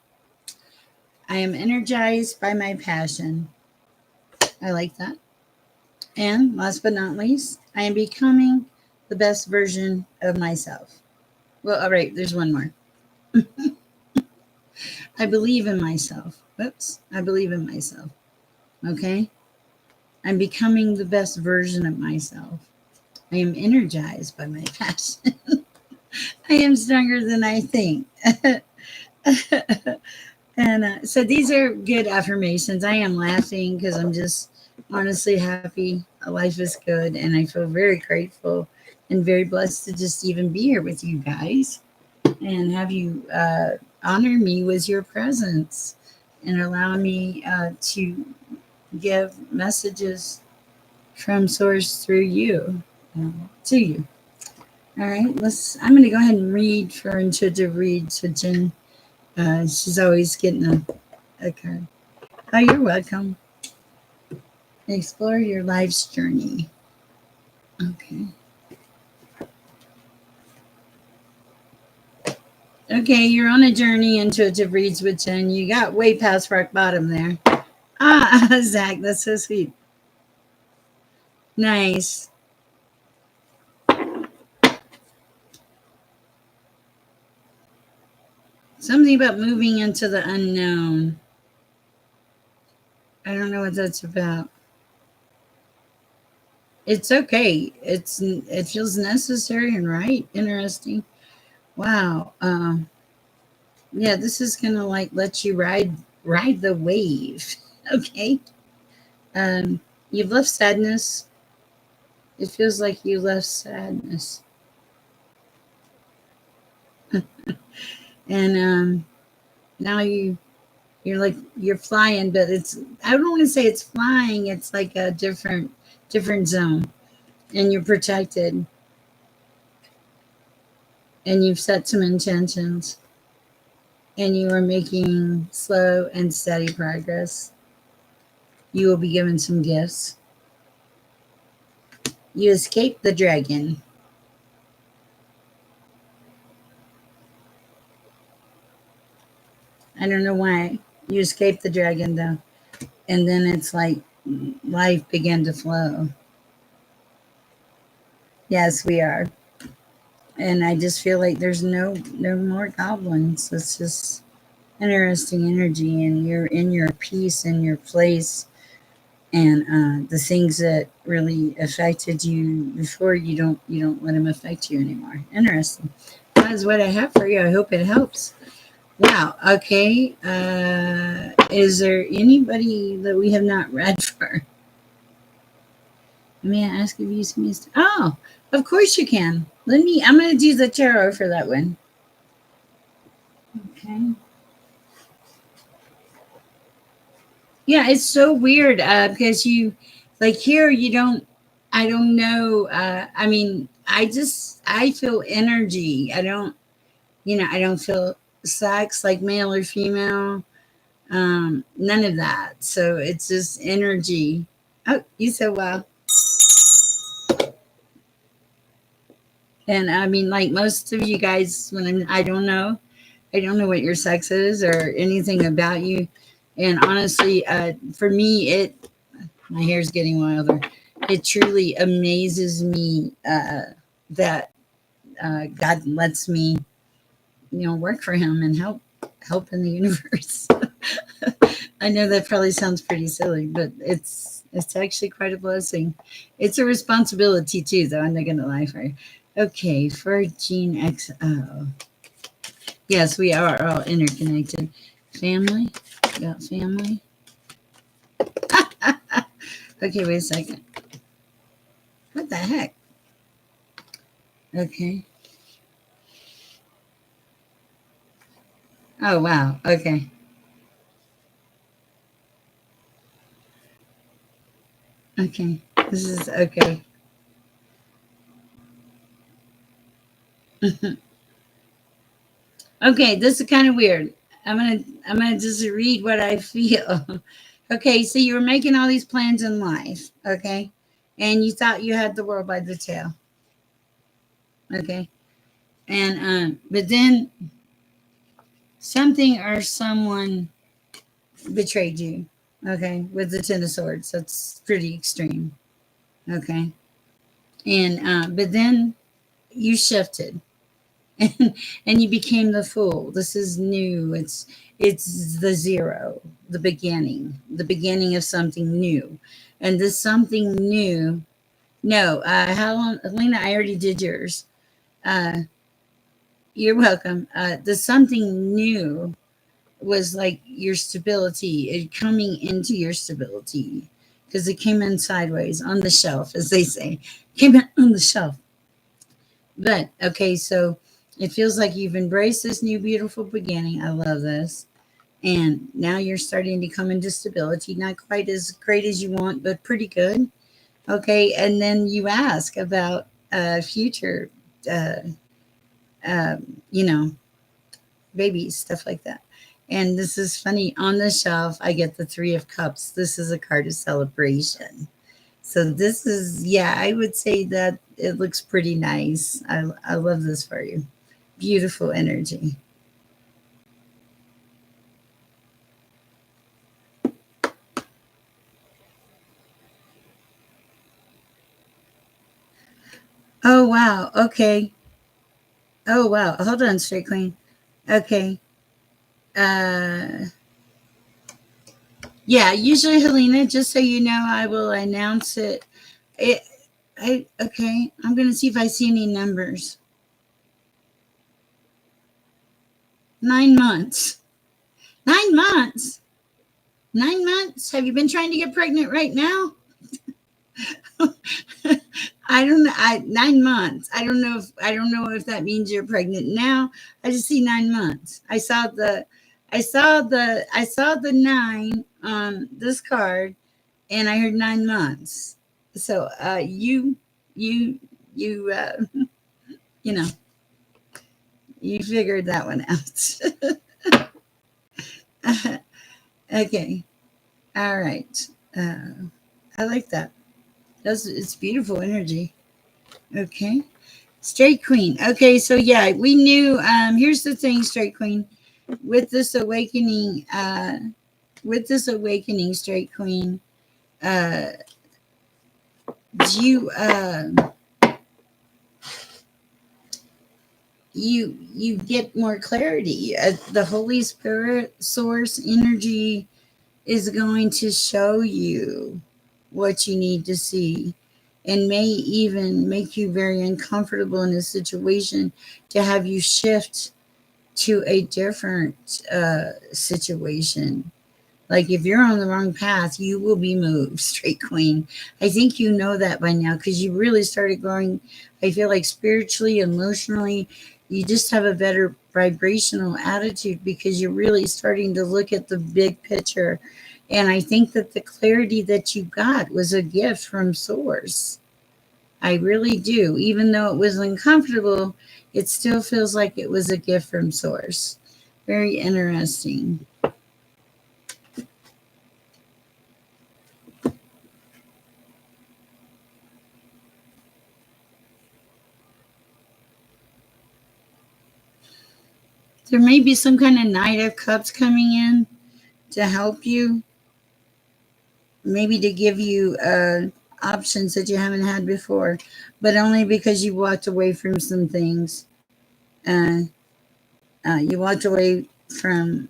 I am energized by my passion. I like that. And last but not least, I am becoming the best version of myself. Well, all right, there's one more. I believe in myself. Whoops. I believe in myself. Okay. I'm becoming the best version of myself. I am energized by my passion. I am stronger than I think. And so these are good affirmations. I am laughing because I'm just honestly happy. Life is good. And I feel very grateful and very blessed to just even be here with you guys and have you honor me with your presence and allow me to give messages from source through you to you. All right, I'm going to go ahead and read for intuitive reads with Jen. She's always getting a card. Oh, you're welcome. Explore your life's journey. Okay. Okay, you're on a journey. Intuitive reads with Jen. You got way past rock bottom there. Zach, that's so sweet. Nice. Something about moving into the unknown. I don't know what that's about. It's okay. It feels necessary and right. Interesting. Wow. Yeah, this is gonna like let you ride the wave. Okay. You've left sadness. It feels like you left sadness, and now you you're flying, but I don't want to say it's flying. It's like a different zone, and you're protected, and you've set some intentions, and you are making slow and steady progress. You will be given some gifts. You escaped the dragon. I don't know why. You escaped the dragon though. And then it's like life began to flow. Yes, we are. And I just feel like there's no more goblins. It's just interesting energy, and you're in your peace and your place, and the things that really affected you before, you don't let them affect you anymore. Interesting. That is what I have for you. I hope it helps. Wow. Okay. Is there anybody that we have not read for? May I ask if you see me? Oh, of course you can. I'm going to do the tarot for that one. Okay. Yeah, it's so weird because like here, I don't know. I mean, I feel energy. I don't feel sex like male or female. None of that. So it's just energy. Oh, you said wow. And I mean, like most of you guys, I don't know what your sex is or anything about you. And honestly, for me, my hair's getting wilder. It truly amazes me that God lets me, work for Him and help in the universe. I know that probably sounds pretty silly, but it's actually quite a blessing. It's a responsibility too, though. I'm not going to lie for you. Okay, for Gene XO. Yes, we are all interconnected. Family. Got family. Okay, wait a second. What the heck? Okay. Oh, wow. Okay. Okay. This is okay. Okay, this is kind of weird. I'm gonna just read what I feel. Okay, so you were making all these plans in life, okay? And you thought you had the world by the tail. Okay. And but then something or someone betrayed you, okay, with the Ten of Swords. That's pretty extreme. Okay. And but then you shifted, and you became the fool. This is new. It's the zero, the beginning of something new. And this something new, no, how long, Lena, I already did yours. uh you're welcome. The something new was like your stability, it coming into your stability, because it came in sideways on the shelf, as they say, came in on the shelf. But okay, so it feels like you've embraced this new beautiful beginning. I love this. And now you're starting to come into stability, not quite as great as you want, but pretty good. Okay, and then you ask about future, uh, you know, babies, stuff like that. And this is funny. On the shelf, I get the Three of Cups. This is a card of celebration. So this is, yeah, I would say that it looks pretty nice. I love this for you. Beautiful energy. Oh, wow. Okay. Oh, wow. Hold on, Straight Queen. Okay. Uh, yeah, usually, Helena, just so you know, I will announce it. It, okay. I'm going to see if I see any numbers. 9 months. 9 months. 9 months. Have you been trying to get pregnant right now? I don't know. 9 months. I don't know if that means you're pregnant now. I just see 9 months. I saw the 9 on this card, and I heard 9 months. So you you you know you figured that one out. Okay, all right. I like that. It's beautiful energy. Okay, straight queen. Okay, so yeah, we knew. Here's the thing, straight queen. With this awakening, straight queen, uh, you you get more clarity. The Holy Spirit source energy is going to show you what you need to see, and may even make you very uncomfortable in a situation to have you shift to a different situation. Like if you're on the wrong path, you will be moved, straight queen. I think you know that by now because you really started growing. I feel like spiritually, emotionally, you just have a better vibrational attitude because you're really starting to look at the big picture. And I think that the clarity that you got was a gift from Source. I really do. Even though it was uncomfortable, it still feels like it was a gift from Source. Very interesting. There may be some kind of Knight of Cups coming in to help you, maybe to give you options that you haven't had before, but only because you walked away from some things. Uh, you walked away from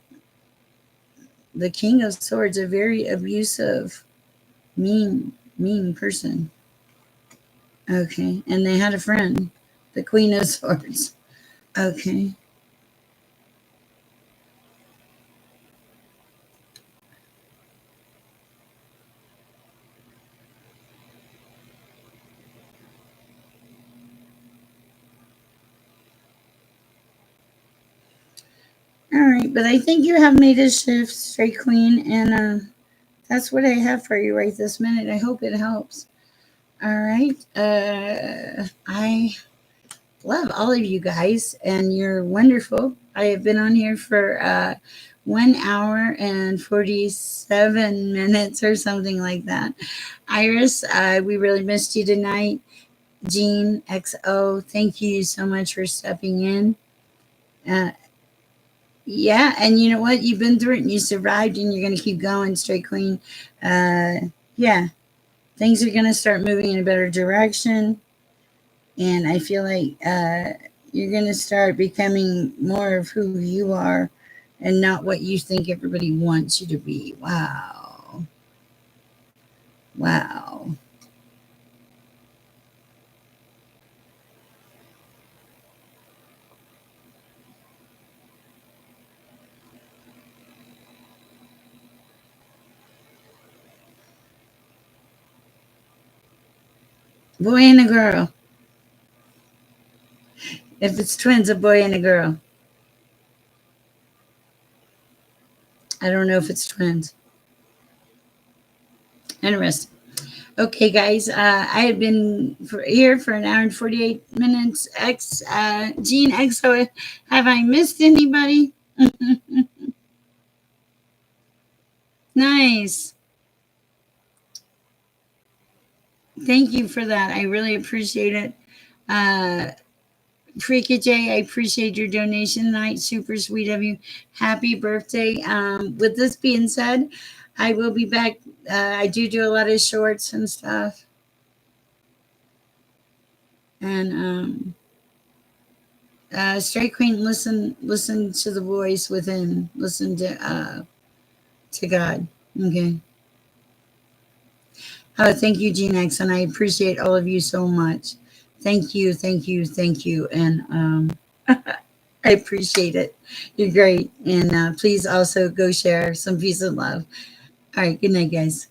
the King of Swords, a very abusive, mean person. Okay, and they had a friend, the Queen of Swords. Okay. All right, but I think you have made a shift, Straight Queen, and that's what I have for you right this minute. I hope it helps. All right. I love all of you guys, and you're wonderful. I have been on here for 1 hour and 47 minutes or something like that. Iris, we really missed you tonight. Jean XO, thank you so much for stepping in. Uh, yeah, and you know what? You've been through it and you survived, and you're going to keep going, Straight Queen. Yeah, things are going to start moving in a better direction. And I feel like you're going to start becoming more of who you are and not what you think everybody wants you to be. Wow. Wow. Boy and a girl. If it's twins, a boy and a girl. I don't know if it's twins. Interesting. Okay, guys, I have been here for 1 hour and 48 minutes. Gene XO, have I missed anybody? Nice. Thank you for that. I really appreciate it. Freaky J, I appreciate your donation tonight. Super sweet of you. Happy birthday. With this being said, I will be back. I do a lot of shorts and stuff. And Straight Queen, listen to the voice within. Listen to God. Okay. Oh, thank you, Gene X, and I appreciate all of you so much. Thank you, thank you, thank you, and I appreciate it. You're great, and please also go share some peace and love. All right, good night, guys.